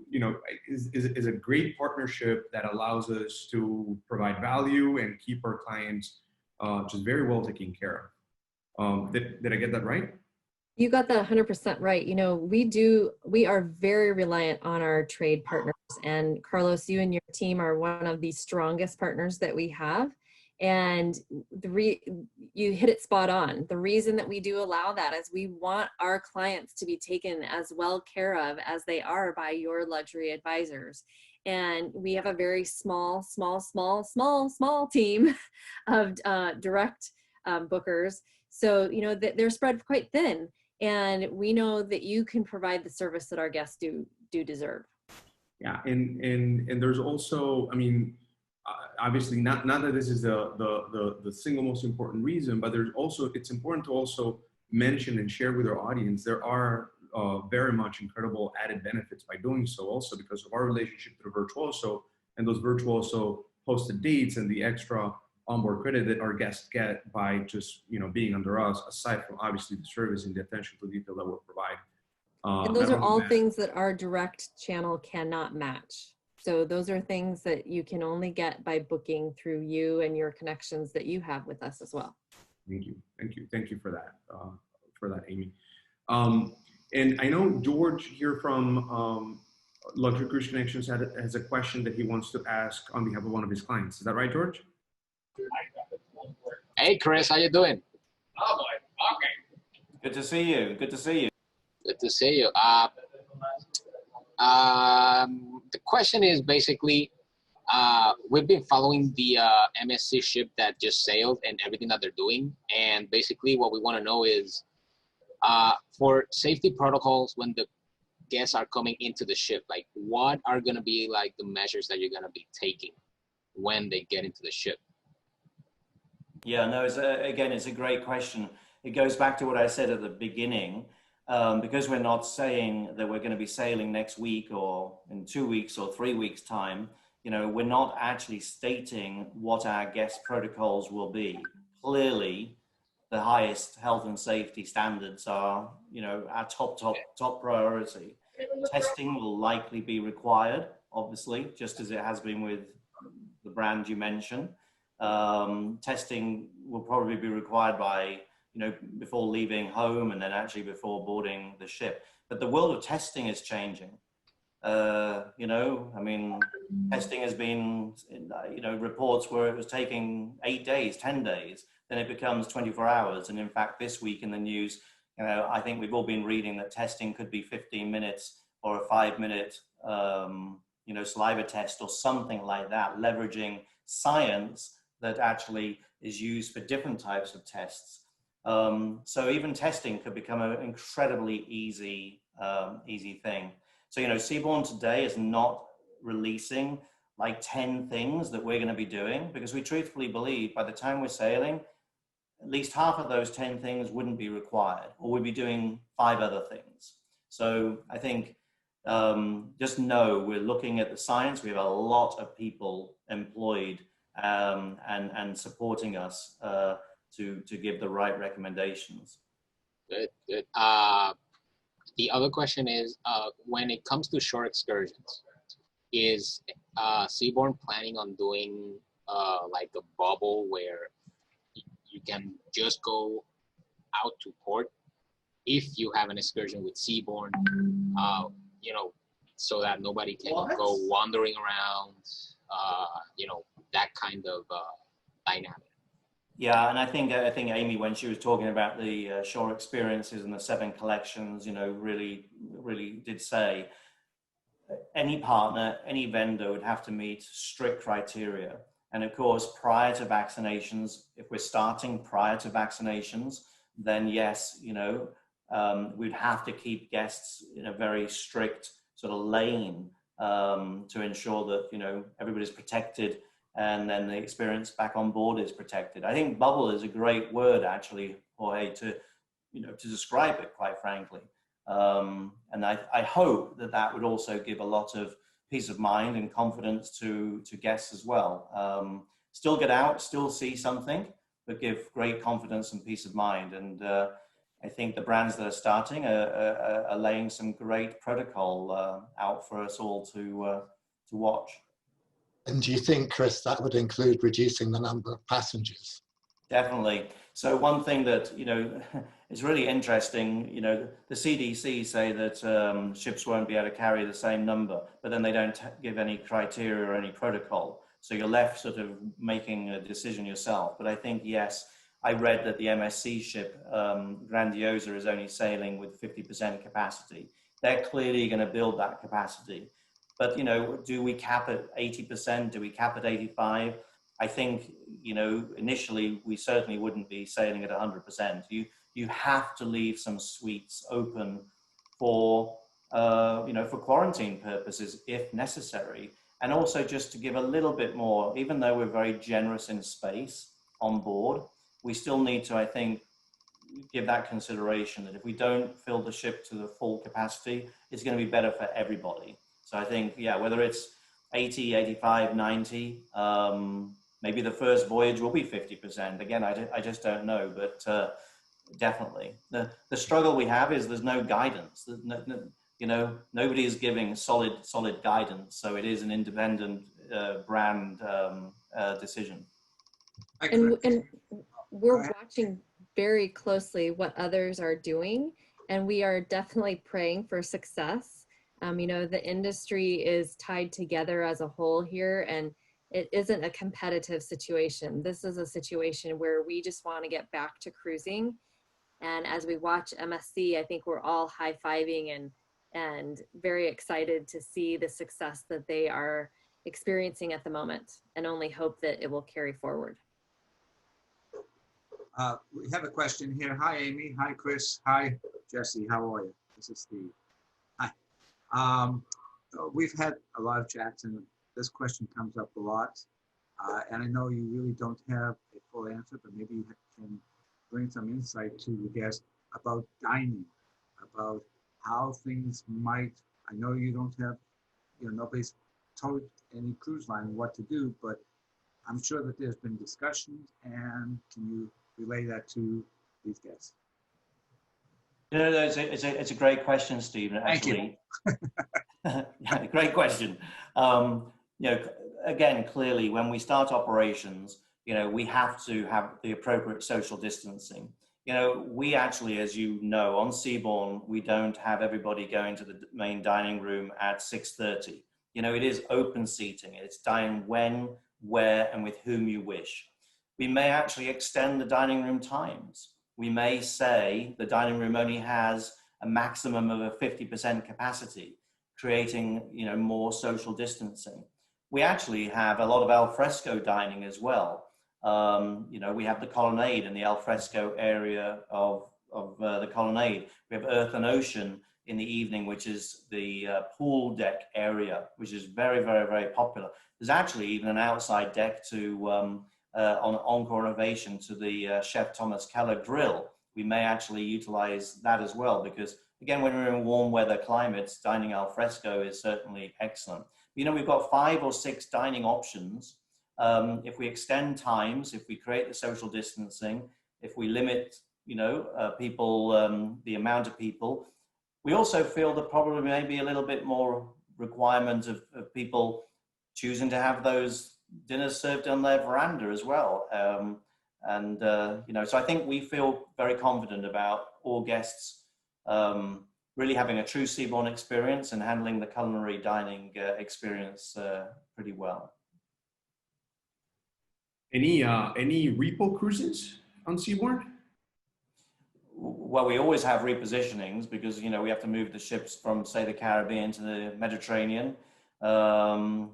Speaker 1: you know, is a great partnership that allows us to provide value and keep our clients just very well taken care of. Did I get that right?
Speaker 4: You got that 100% right. You know, we are very reliant on our trade partners, and Carlos, you and your team are one of the strongest partners that we have. And you hit it spot on. The reason that we do allow that is we want our clients to be taken as well care of as they are by your luxury advisors. And we have a very small team of direct bookers. So, you know, they're spread quite thin. And we know that you can provide the service that our guests do deserve.
Speaker 1: Yeah, and there's also, I mean, obviously not that this is the single most important reason, but there's also, it's important to also mention and share with our audience, there are very much incredible added benefits by doing so, also because of our relationship through Virtuoso and those Virtuoso posted dates and the extra onboard credit that our guests get by just, you know, being under us, aside from obviously the service and the attention to detail that we'll provide.
Speaker 4: And those are all things that our direct channel cannot match. So those are things that you can only get by booking through you and your connections that you have with us as well.
Speaker 1: Thank you for that, Amy. And I know George here from Luxury Cruise Connections has a question that he wants to ask on behalf of one of his clients. Is that right, George?
Speaker 9: Hey, Chris, how you doing?
Speaker 3: Oh boy. Okay. Good to see you. Good to see you.
Speaker 9: Good to see you. The question is basically, we've been following the MSC ship that just sailed and everything that they're doing. And basically what we want to know is, for safety protocols when the guests are coming into the ship, like what are going to be like the measures that you're going to be taking when they get into the ship?
Speaker 3: Yeah, no, again, it's a great question. It goes back to what I said at the beginning. Because we're not saying that we're going to be sailing next week or in 2 weeks or 3 weeks time, you know, we're not actually stating what our guest protocols will be. Clearly, the highest health and safety standards are, you know, our top priority. Testing will likely be required, obviously, just as it has been with the brand you mentioned. Testing will probably be required by, you know, before leaving home and then actually before boarding the ship. But the world of testing is changing. You know, I mean, testing has been, you know, reports where it was taking 8 days, 10 days, then it becomes 24 hours. And in fact, this week in the news, you know, I think we've all been reading that testing could be 15 minutes or a 5-minute, you know, saliva test or something like that, leveraging science that actually is used for different types of tests. So even testing could become an incredibly easy thing. So, you know, Seabourn today is not releasing like 10 things that we're going to be doing, because we truthfully believe by the time we're sailing, at least half of those 10 things wouldn't be required, or we'd be doing 5 other things. So I think just know we're looking at the science. We have a lot of people employed and supporting us to give the right recommendations.
Speaker 9: Good. The other question is, when it comes to shore excursions, is Seabourn planning on doing like a bubble where you can just go out to port if you have an excursion with Seabourn, you know, so that nobody can go wandering around, you know, that kind of dynamic?
Speaker 3: Yeah, and I think Amy, when she was talking about the shore experiences and the 7 collections, you know, really did say any partner, any vendor would have to meet strict criteria. And of course, prior to vaccinations, if we're starting prior to vaccinations, then yes, you know, we'd have to keep guests in a very strict sort of lane to ensure that, you know, everybody's protected and then the experience back on board is protected. I think bubble is a great word, actually, Jorge, to describe it, quite frankly. And I hope that would also give a lot of peace of mind and confidence to guests as well. Still get out, still see something, but give great confidence and peace of mind. And I think the brands that are starting are laying some great protocol out for us all to watch.
Speaker 8: And do you think, Chris, that would include reducing the number of passengers?
Speaker 3: Definitely. So one thing that, is really interesting, the CDC say that ships won't be able to carry the same number, but then they don't give any criteria or any protocol. So you're left sort of making a decision yourself. But I think, yes, I read that the MSC ship, Grandiosa, is only sailing with 50% capacity. They're clearly going to build that capacity. But, do we cap at 80%? Do we cap at 85%? I think, initially we certainly wouldn't be sailing at 100%. You have to leave some suites open for, for quarantine purposes if necessary. And also just to give a little bit more, even though we're very generous in space on board, we still need to, I think, give that consideration that if we don't fill the ship to the full capacity, it's going to be better for everybody. So I think, yeah, whether it's 80, 85, 90, maybe the first voyage will be 50%. Again, I just don't know, but definitely. The struggle we have is there's no guidance. Nobody is giving solid guidance. So it is an independent brand decision.
Speaker 4: And we're watching very closely what others are doing, and we are definitely praying for success. The industry is tied together as a whole here, and it isn't a competitive situation. This is a situation where we just want to get back to cruising. And as we watch MSC, I think we're all high-fiving and very excited to see the success that they are experiencing at the moment, and only hope that it will carry forward.
Speaker 6: We have a question here. Hi, Amy. Hi, Chris. Hi, Jesse. How are you? This is Steve. Hi. We've had a lot of chats, and this question comes up a lot. And I know you really don't have a full answer, but maybe you can bring some insight to the guest about dining, about how things might, I know you don't have, nobody's told any cruise line what to do, but I'm sure that there's been discussions, and can you relay that to these guests?
Speaker 3: It's a great question, Stephen, actually.
Speaker 6: Thank you.
Speaker 3: Yeah, great question. Again, clearly, when we start operations, we have to have the appropriate social distancing. We actually, as you know, on Seabourn, we don't have everybody going to the main dining room at 6:30. It is open seating. It's dine when, where, and with whom you wish. We may actually extend the dining room times. We may say the dining room only has a maximum of a 50% capacity, creating, more social distancing. We actually have a lot of al fresco dining as well. We have the colonnade in the al fresco area of the colonnade. We have Earth and Ocean in the evening, which is the pool deck area, which is very, very, very popular. There's actually even an outside deck to on Encore Innovation to the Chef Thomas Keller grill. We may actually utilize that as well, because again, when we're in warm weather climates, dining al fresco is certainly excellent. We've got 5 or 6 dining options. If we extend times, if we create the social distancing, if we limit, people, the amount of people, we also feel that probably maybe a little bit more requirement of people choosing to have those dinners served on their veranda as well. So I think we feel very confident about all guests really having a true Seabourn experience and handling the culinary dining experience pretty well.
Speaker 1: Any repo cruises on Seabourn?
Speaker 3: Well, we always have repositionings because, we have to move the ships from, say, the Caribbean to the Mediterranean or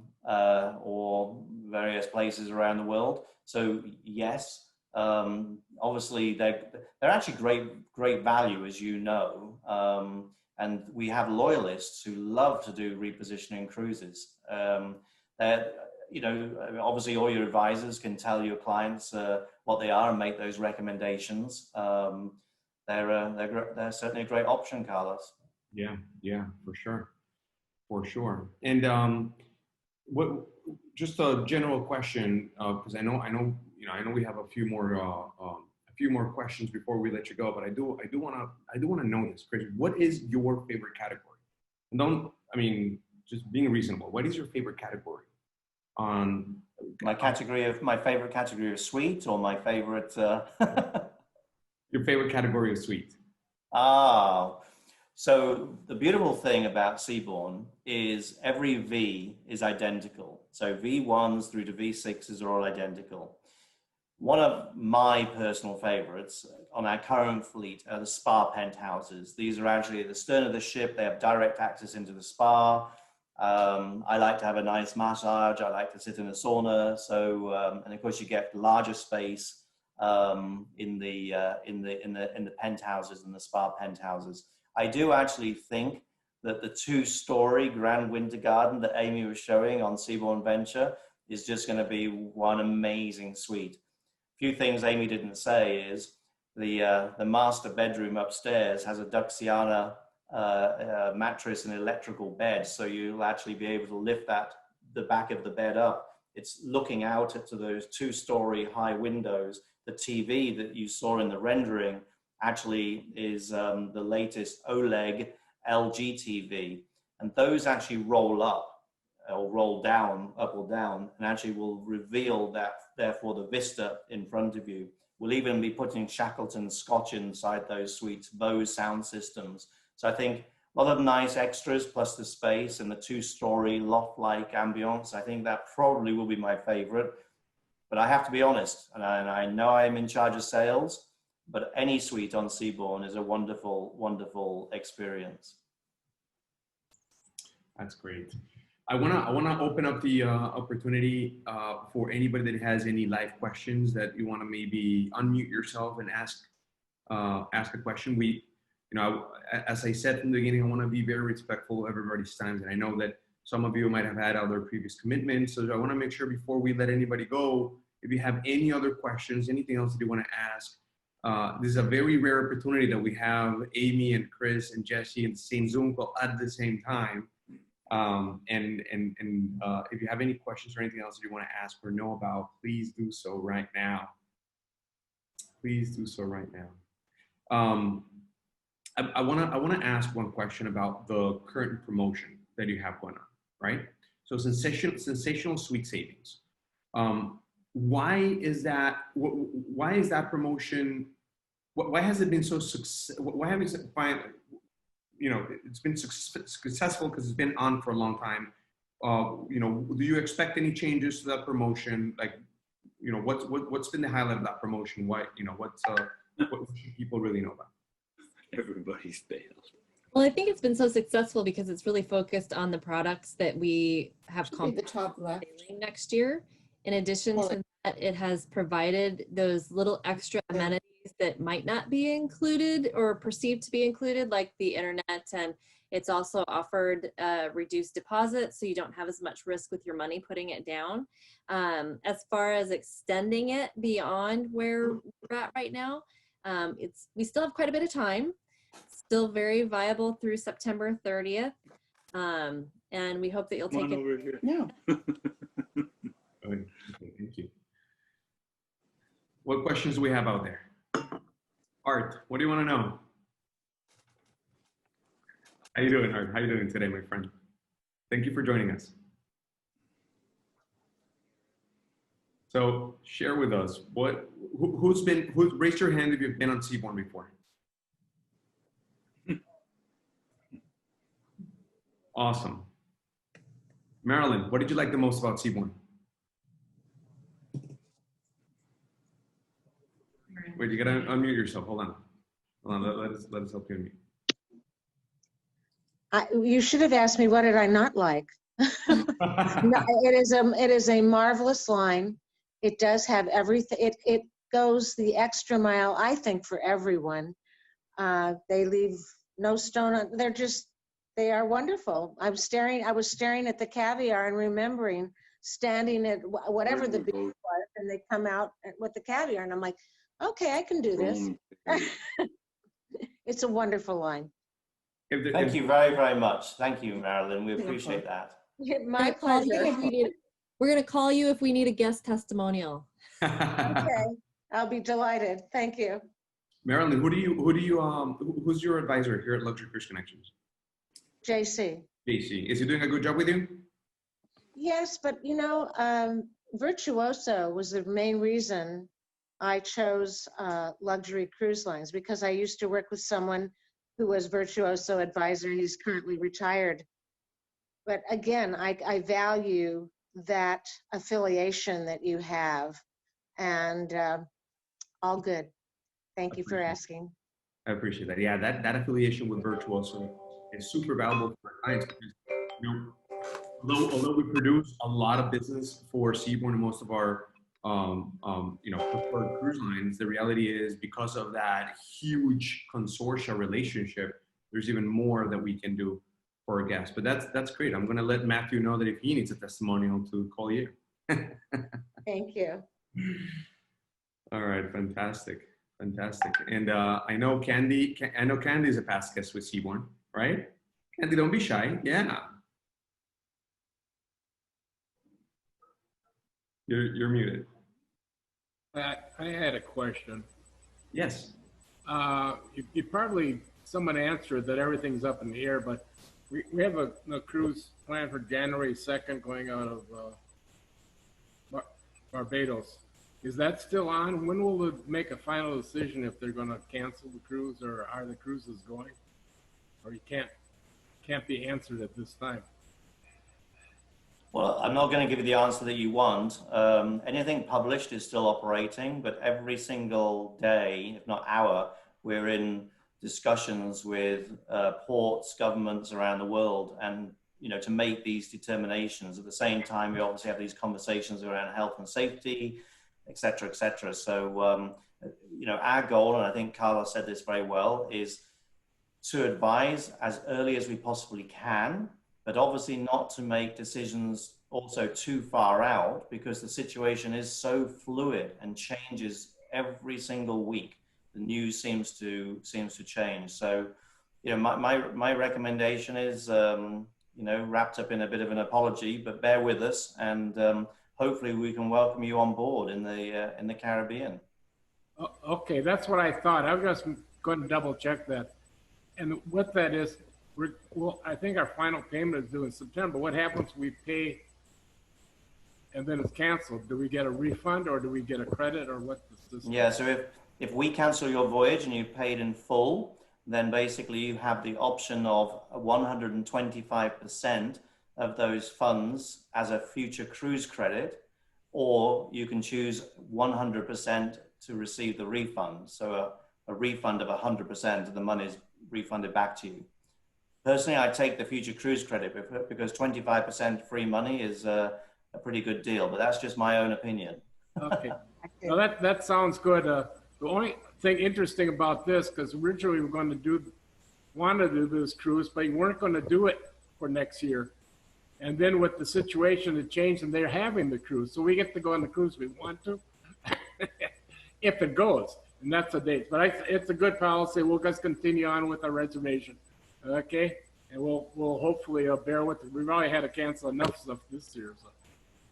Speaker 3: various places around the world. So yes, obviously they're actually great value, as you know. And we have loyalists who love to do repositioning cruises. Obviously all your advisors can tell your clients what they are and make those recommendations. They're certainly a great option, Carlos.
Speaker 1: Yeah, for sure. And what? Just a general question, because I know, you know, I know we have a few more questions before we let you go, but I do want to know this, Chris. What is your favorite category? And don't, I mean, just being reasonable. What is your favorite category? On
Speaker 3: my favorite category of suite, or my favorite
Speaker 1: your favorite category of suite?
Speaker 3: So the beautiful thing about Seabourn is every V is identical. So V1s through to V6s are all identical. One of my personal favorites on our current fleet are the spa penthouses. These are actually at the stern of the ship. They have direct access into the spa. I like to have a nice massage. I like to sit in a sauna. So, and of course, you get larger space in the penthouses and the spa penthouses. I do actually think that the 2-story Grand Winter Garden that Amy was showing on Seabourn Venture is just going to be one amazing suite. A few things Amy didn't say is the master bedroom upstairs has a Duxiana mattress and electrical bed, so you'll actually be able to lift the back of the bed up. It's looking out to those 2-story high windows. The TV that you saw in the rendering actually is the latest OLED LG TV, and those actually roll up or roll down, up or down, and actually will reveal that, therefore, the vista in front of you. We'll even be putting Shackleton Scotch inside those suites, Bose sound systems. So I think a lot of nice extras, plus the space and the 2-story loft-like ambience. I think that probably will be my favorite. But I have to be honest, and I know I'm in charge of sales, but any suite on Seabourn is a wonderful, wonderful experience.
Speaker 1: That's great. I wanna open up the opportunity for anybody that has any live questions that you want to maybe unmute yourself and ask a question. As I said from the beginning, I want to be very respectful of everybody's time, and I know that some of you might have had other previous commitments, so I want to make sure before we let anybody go, if you have any other questions, anything else that you want to ask, this is a very rare opportunity that we have Amy and Chris and Jesse in the same Zoom call at the same time. If you have any questions or anything else that you want to ask or know about, please do so right now. Please do so right now. I want to ask one question about the current promotion that you have going on, right? So sensational sweet savings. Why is that promotion? Why has it been so successful? Why have you find? You know, it's been successful because it's been on for a long time. You know, do you expect any changes to that promotion? Like, you know, what's been the highlight of that promotion? Why, you know, what should people really know about?
Speaker 10: Everybody's failed.
Speaker 4: Well, I think it's been so successful because it's really focused on the products that we have
Speaker 2: The top left.
Speaker 4: next year. In addition to that, it has provided those little extra amenities that might not be included or perceived to be included, like the internet, and it's also offered reduced deposits, so you don't have as much risk with your money putting it down. As far as extending it beyond where we're at right now, we still have quite a bit of time, still very viable through September 30th, and we hope that you'll take it
Speaker 10: over here.
Speaker 2: No.
Speaker 1: Okay, thank you. What questions do we have out there? Art, what do you want to know? How you doing, Art? How you doing today, my friend? Thank you for joining us. So share with us who's raised your hand if you've been on Seabourn before. Awesome. Marilyn, what did you like the most about Seabourn? Wait, you gotta unmute yourself. Hold on. Let us help you unmute.
Speaker 11: You should have asked me what did I not like. No, it is a marvelous line. It does have everything. It goes the extra mile, I think, for everyone. They leave no stone on. They are wonderful. I was staring at the caviar and remembering standing at whatever the beach was, and they come out with the caviar, and I'm like, okay, I can do this. It's a wonderful line.
Speaker 3: Thank you very, very much. Thank you, Marilyn. We appreciate that.
Speaker 11: My pleasure.
Speaker 4: We're going to call you if we need a guest testimonial.
Speaker 11: Okay, I'll be delighted. Thank you.
Speaker 1: Marilyn, who's your advisor here at Luxury Cruise Connections?
Speaker 11: JC.
Speaker 1: JC, is he doing a good job with you?
Speaker 11: Yes, but you know, Virtuoso was the main reason I chose luxury cruise lines, because I used to work with someone who was Virtuoso advisor. He's currently retired. But again, I value that affiliation that you have, and all good. Thank you for asking.
Speaker 1: I appreciate that. Yeah, that affiliation with Virtuoso is super valuable for our clients because, you know, although we produce a lot of business for Seabourn and most of our you know, preferred cruise lines, the reality is because of that huge consortia relationship, there's even more that we can do for our guests. But that's great. I'm going to let Matthew know that if he needs a testimonial to call you.
Speaker 11: Thank you.
Speaker 1: All right, fantastic. Fantastic. And I know Candy is a past guest with Seabourn, right? Candy, don't be shy. Yeah. You're muted.
Speaker 12: I had a question.
Speaker 1: Yes.
Speaker 12: You probably, someone answered that everything's up in the air, but we have a cruise planned for January 2nd going out of Barbados. Is that still on? When will they make a final decision if they're going to cancel the cruise, or are the cruises going? Or you can't be answered at this time.
Speaker 3: Well, I'm not going to give you the answer that you want. Anything published is still operating, but every single day, if not hour, we're in discussions with ports, governments around the world, and you know, to make these determinations. At the same time, we obviously have these conversations around health and safety, et cetera, et cetera. So, you know, our goal, and I think Carlos said this very well, is to advise as early as we possibly can, but obviously not to make decisions also too far out, because the situation is so fluid and changes every single week. The news seems to change. So, you know, my recommendation is, you know, wrapped up in a bit of an apology, but bear with us, and hopefully we can welcome you on board in the Caribbean.
Speaker 12: Okay, that's what I thought. I was just going to double check that. And what that is, well, I think our final payment is due in September. What happens if we pay and then it's canceled? Do we get a refund, or do we get a credit, or what?
Speaker 3: Yeah, so if we cancel your voyage and you paid in full, then basically you have the option of 125% of those funds as a future cruise credit, or you can choose 100% to receive the refund. So a refund of 100% of the money is refunded back to you. Personally, I take the future cruise credit because 25% free money is a pretty good deal, but that's just my own opinion.
Speaker 12: Okay, well, that sounds good. The only thing interesting about this, because originally we were going to wanted to do this cruise, but you weren't going to do it for next year. And then with the situation, it changed, and they're having the cruise. So we get to go on the cruise we want to, if it goes, and that's the date. But it's a good policy. We'll just continue on with our reservation, okay? And we'll hopefully bear with it. We've already had to cancel enough stuff this year. So.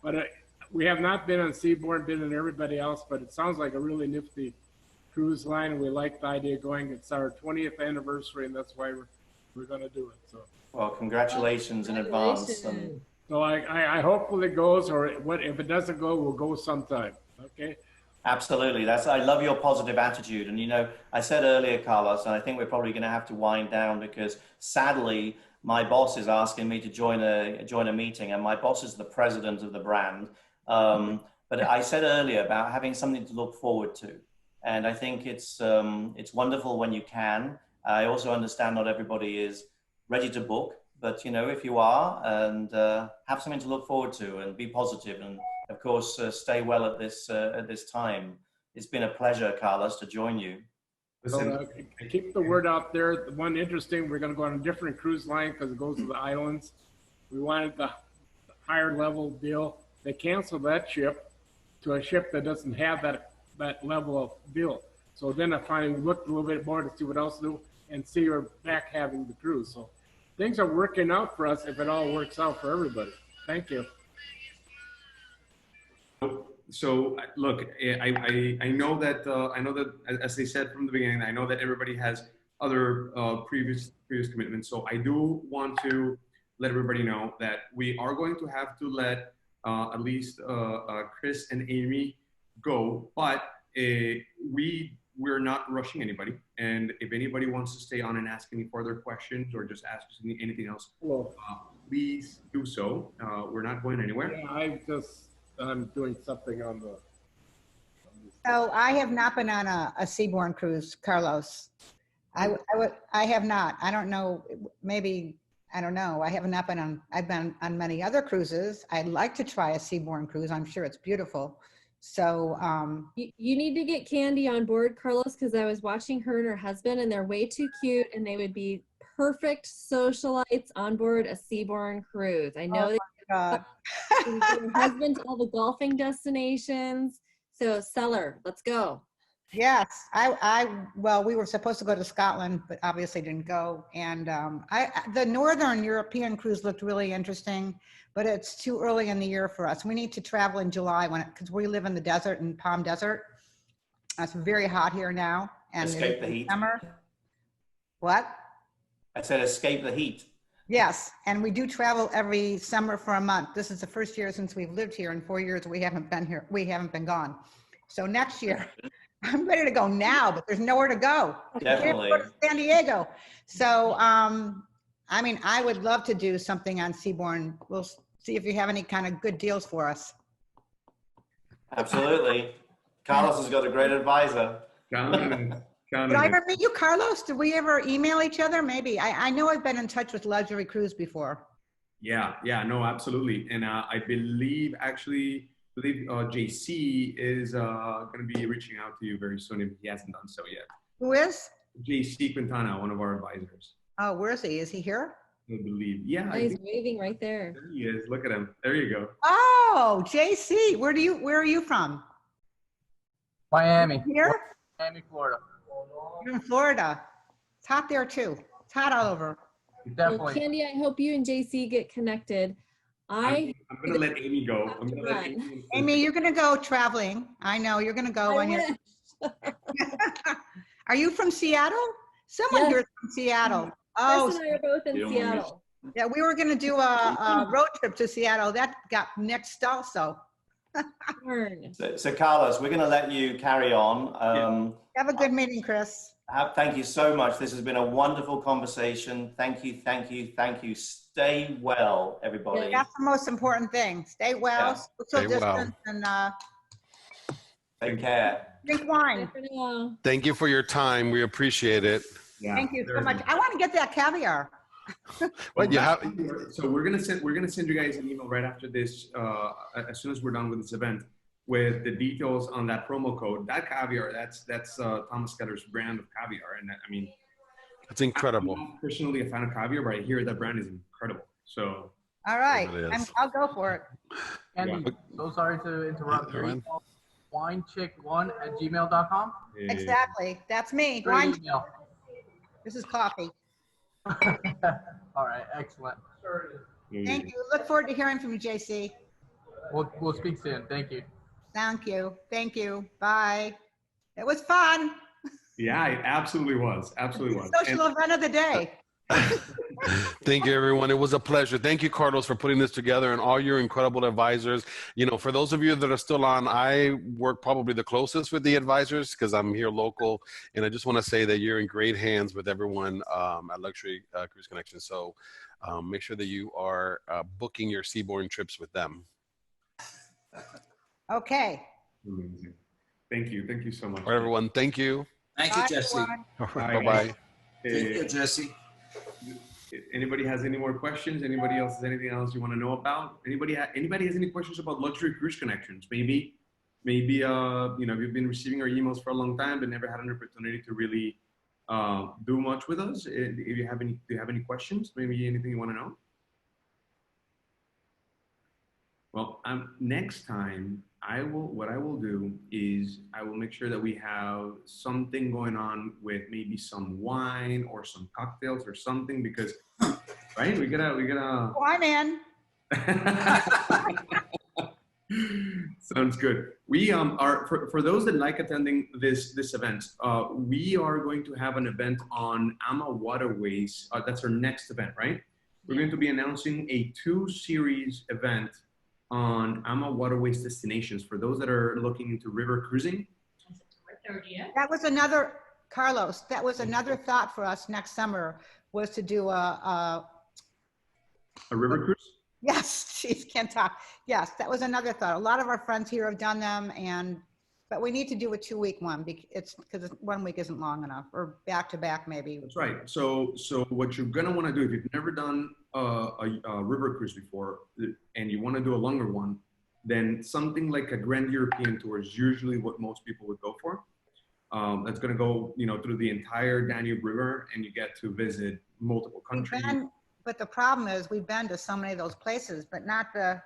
Speaker 12: But we have not been on Seabourn, been on everybody else, but it sounds like a really nifty cruise line, and we like the idea of going. It's our 20th anniversary, and that's why we're going to do it. So.
Speaker 3: Well, congratulations in advance. And
Speaker 12: so I hopefully it goes, or if it doesn't go, we'll go sometime. Okay.
Speaker 3: Absolutely. I love your positive attitude. And, you know, I said earlier, Carlos, and I think we're probably going to have to wind down because sadly, my boss is asking me to join a meeting, and my boss is the president of the brand. But I said earlier about having something to look forward to. And I think it's wonderful when you can. I also understand not everybody is ready to book, but, you know, if you are, and have something to look forward to and be positive, and of course, stay well at this time. It's been a pleasure, Carlos, to join you.
Speaker 12: So, keep the word out there. One interesting, we're going to go on a different cruise line because it goes to the islands. We wanted the higher level deal. They canceled that ship to a ship that doesn't have that level of deal. So then I finally looked a little bit more to see what else to do, and see we're back having the cruise. So things are working out for us if it all works out for everybody. Thank you.
Speaker 1: so look, I know that as they said from the beginning, I know that everybody has other previous commitments. So I do want to let everybody know that we are going to have to let at least Chris and Amy go, but we're not rushing anybody. And if anybody wants to stay on and ask any further questions or just ask us anything else, please do so. We're not going anywhere.
Speaker 12: Yeah, I'm doing something on the.
Speaker 13: So I have not been on a Seabourn cruise, Carlos. I have not. I don't know. Maybe, I don't know. I have not been on. I've been on many other cruises. I'd like to try a Seabourn cruise. I'm sure it's beautiful. So
Speaker 4: you need to get Candy on board, Carlos, because I was watching her and her husband, and they're way too cute, and they would be perfect socialites on board a Seabourn cruise. I know that your husband to all the golfing destinations. So Seller, let's go.
Speaker 13: yes, well, we were supposed to go to Scotland, but obviously didn't go. And the Northern European cruise looked really interesting, but it's too early in the year for us. We need to travel in July because we live in the desert, in Palm Desert. It's very hot here now. And
Speaker 3: Escape the heat.
Speaker 13: Summer. What?
Speaker 3: I said escape the heat.
Speaker 13: Yes, and we do travel every summer for a month. This is the first year since we've lived here. In 4 years, we haven't been here. We haven't been gone. So next year, I'm ready to go now, but there's nowhere to go.
Speaker 3: Definitely.
Speaker 13: Go to San Diego. So, I mean, I would love to do something on Seabourn. We'll see if you have any kind of good deals for us.
Speaker 3: Absolutely. Carlos has got a great advisor.
Speaker 13: Did I ever meet you, Carlos? Did we ever email each other? Maybe. I know I've been in touch with Luxury Cruise before.
Speaker 1: Yeah, no, absolutely. And I believe JC is going to be reaching out to you very soon if he hasn't done so yet.
Speaker 13: Who is?
Speaker 1: JC Quintana, one of our advisors.
Speaker 13: Oh, where is he? Is he here?
Speaker 1: I believe. Yeah.
Speaker 4: Oh, he's waving right there.
Speaker 1: There he is. Look at him. There you go.
Speaker 13: Oh, JC. Where are you from?
Speaker 14: Miami.
Speaker 13: Here?
Speaker 14: Miami, Florida.
Speaker 13: You're in Florida. It's hot there too. It's hot all over.
Speaker 14: Definitely.
Speaker 4: Well, Candy, I hope you and JC get connected. I'm
Speaker 1: going to let Amy go.
Speaker 13: Amy, you're going to go traveling. I know you're going to go. Are you from Seattle? Someone here is from Seattle. Oh,
Speaker 4: Chris and I are both in Seattle.
Speaker 13: Yeah, we were going to do a road trip to Seattle. That got nixed also.
Speaker 3: So Carlos, we're going to let you carry on.
Speaker 13: Have a good meeting, Chris.
Speaker 3: Thank you so much. This has been a wonderful conversation. Thank you. Stay well, everybody.
Speaker 13: That's the most important thing. Stay well, social distance, and
Speaker 3: take care.
Speaker 13: Drink wine.
Speaker 5: Thank you for your time. We appreciate it.
Speaker 1: Yeah.
Speaker 13: Thank you so much. I want to get that caviar.
Speaker 5: What you have?
Speaker 1: So we're gonna send you guys an email right after this, as soon as we're done with this event, with the details on that promo code. That caviar, that's Thomas Keller's brand of caviar, and I mean,
Speaker 5: it's incredible.
Speaker 1: I'm not personally a fan of caviar, but I hear that brand is incredible. So.
Speaker 13: All right, I'll go for it.
Speaker 14: Andy, so sorry to interrupt. winechick1@gmail.com.
Speaker 13: Exactly, that's me.
Speaker 14: Great email.
Speaker 13: This is coffee.
Speaker 14: All right, excellent.
Speaker 13: Thank you. Look forward to hearing from you, JC.
Speaker 14: We'll speak soon. Thank you.
Speaker 13: Thank you. Thank you. Bye. It was fun.
Speaker 1: Yeah, it absolutely was. Absolutely was.
Speaker 13: Social event of the day.
Speaker 5: Thank you, everyone. It was a pleasure. Thank you, Carlos, for putting this together and all your incredible advisors. You know, for those of you that are still on, I work probably the closest with the advisors because I'm here local. And I just want to say that you're in great hands with everyone at Luxury Cruise Connection. So make sure that you are booking your Seabourn trips with them.
Speaker 13: Okay.
Speaker 1: Amazing. Thank you. Thank you so much.
Speaker 5: All right, everyone. Thank you.
Speaker 6: Thank you, Jesse.
Speaker 5: Bye-bye.
Speaker 6: Take care, Jesse.
Speaker 1: Anybody has any more questions? Anybody else has anything else you want to know about? Anybody has any questions about Luxury Cruise Connections? Maybe you know, you've been receiving our emails for a long time but never had an opportunity to really do much with us. If you have do you have any questions? Maybe anything you want to know? Well, next time what I will do is I will make sure that we have something going on with maybe some wine or some cocktails or something because, right? We gotta.
Speaker 13: Wine, man.
Speaker 1: Sounds good. We are for those that like attending this event. We are going to have an event on AMA waterways. That's our next event, right? We're going to be announcing a 2-series event on AMA waterways destinations for those that are looking into river cruising.
Speaker 13: That was another, Carlos, that was another thought for us next summer, was to do a
Speaker 1: river cruise?
Speaker 13: Yes, geez, can't talk. Yes, that was another thought. A lot of our friends here have done them, but we need to do a 2-week one because 1 week isn't long enough, or back to back maybe.
Speaker 1: That's right. So what you're gonna want to do if you've never done a river cruise before and you want to do a longer one, then something like a Grand European tour is usually what most people would go for. That's gonna go through the entire Danube River, and you get to visit multiple countries.
Speaker 13: But the problem is we've been to so many of those places, but not the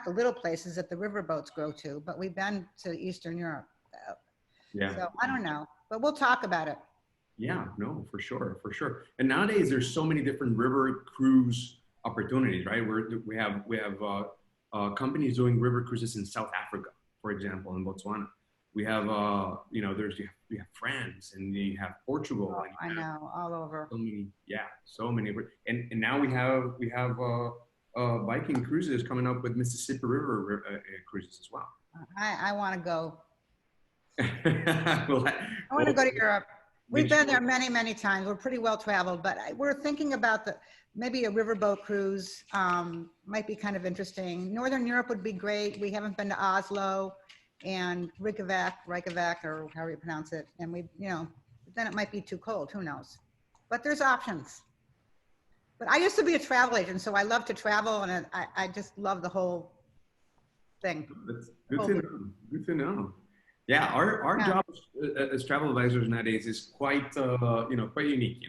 Speaker 13: little places that the riverboats go to, but we've been to Eastern Europe.
Speaker 1: Yeah.
Speaker 13: So I don't know, but we'll talk about it.
Speaker 1: Yeah, no, for sure. And nowadays there's so many different river cruise opportunities, right? We have companies doing river cruises in South Africa, for example, in Botswana. We have you have France, and you have Portugal.
Speaker 13: Oh,
Speaker 1: and
Speaker 13: I know, all over.
Speaker 1: So many, and now we have Viking cruises coming up with Mississippi River cruises as well.
Speaker 13: I want to go.
Speaker 1: I
Speaker 13: want to go to Europe. We've been there many, many times. We're pretty well traveled, but we're thinking about maybe a riverboat cruise might be kind of interesting. Northern Europe would be great. We haven't been to Oslo and Reykjavik, or however you pronounce it. And then it might be too cold, who knows? But there's options. But I used to be a travel agent, so I love to travel, and I just love the whole thing.
Speaker 1: That's good to know. Yeah, our job as travel advisors nowadays is quite unique.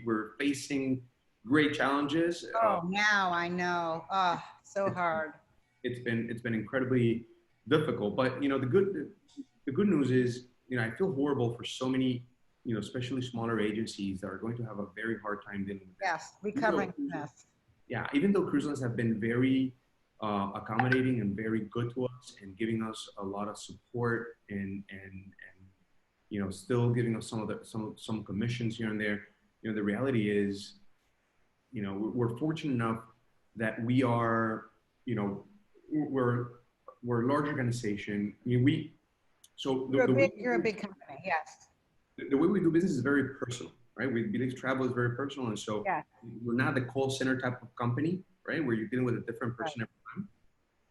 Speaker 1: We're facing great challenges.
Speaker 13: Oh, now I know. Oh, so hard.
Speaker 1: It's been incredibly difficult, but the good news is I feel horrible for so many especially smaller agencies that are going to have a very hard time dealing with this.
Speaker 13: Yes, recovering from this.
Speaker 1: Yeah, even though cruise lines have been very accommodating and very good to us and giving us a lot of support and still giving us some commissions here and there, the reality is we're fortunate enough that we are we're a large organization. I mean,
Speaker 13: you're a big company, yes.
Speaker 1: The way we do business is very personal, right? We believe travel is very personal, and so we're not the call center type of company, right? Where you're dealing with a different person every time.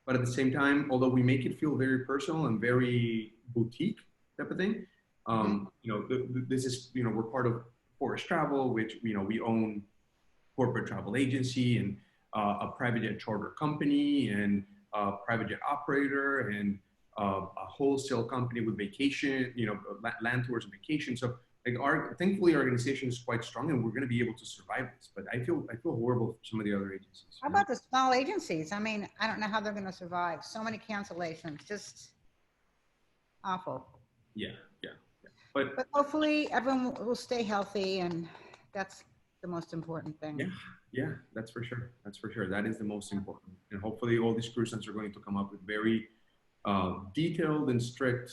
Speaker 1: But at the same time, although we make it feel very personal and very boutique type of thing, this is we're part of Forest Travel, which we own corporate travel agency and a private jet charter company and a private jet operator and a wholesale company with vacation, land tours and vacation. So thankfully our organization is quite strong, and we're going to be able to survive this. But I feel horrible for some of the other agencies.
Speaker 13: How about the small agencies? I mean, I don't know how they're going to survive. So many cancellations, just awful.
Speaker 1: Yeah.
Speaker 13: But hopefully everyone will stay healthy, and that's the most important thing.
Speaker 1: Yeah, that's for sure. That is the most important. And hopefully all these cruise lines are going to come up with very detailed and strict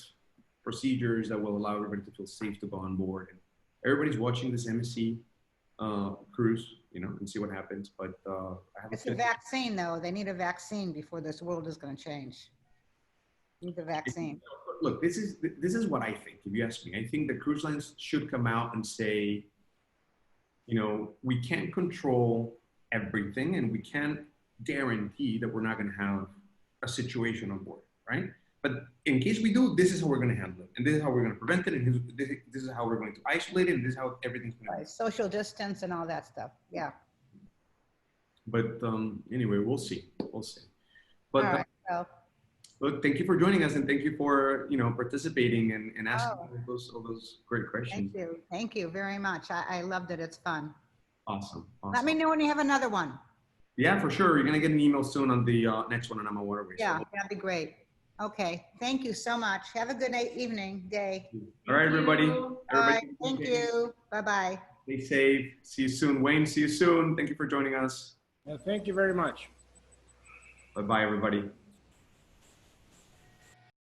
Speaker 1: procedures that will allow everybody to feel safe to go on board. And everybody's watching this MSC cruise, and see what happens. But
Speaker 13: it's a vaccine, though. They need a vaccine before this world is going to change. Need the vaccine.
Speaker 1: Look, this is what I think. If you ask me, I think the cruise lines should come out and say, we can't control everything, and we can't guarantee that we're not going to have a situation on board, right? But in case we do, this is how we're going to handle it, and this is how we're going to prevent it, and this is how we're going to isolate it, and this is how everything's going to be.
Speaker 13: Social distance and all that stuff. Yeah.
Speaker 1: But anyway, we'll see. But
Speaker 13: all right, well.
Speaker 1: Look, thank you for joining us, and thank you for participating and asking all those great questions.
Speaker 13: Thank you very much. I loved it. It's fun.
Speaker 1: Awesome.
Speaker 13: Let me know when you have another one.
Speaker 1: Yeah, for sure. You're gonna get an email soon on the next one on AMA Waterways.
Speaker 13: Yeah, that'd be great. Okay, thank you so much. Have a good night, evening, day.
Speaker 1: All right, everybody.
Speaker 13: All right, thank you. Bye-bye.
Speaker 1: Stay safe. See you soon. Wayne, see you soon. Thank you for joining us.
Speaker 12: Thank you very much.
Speaker 1: Bye-bye, everybody.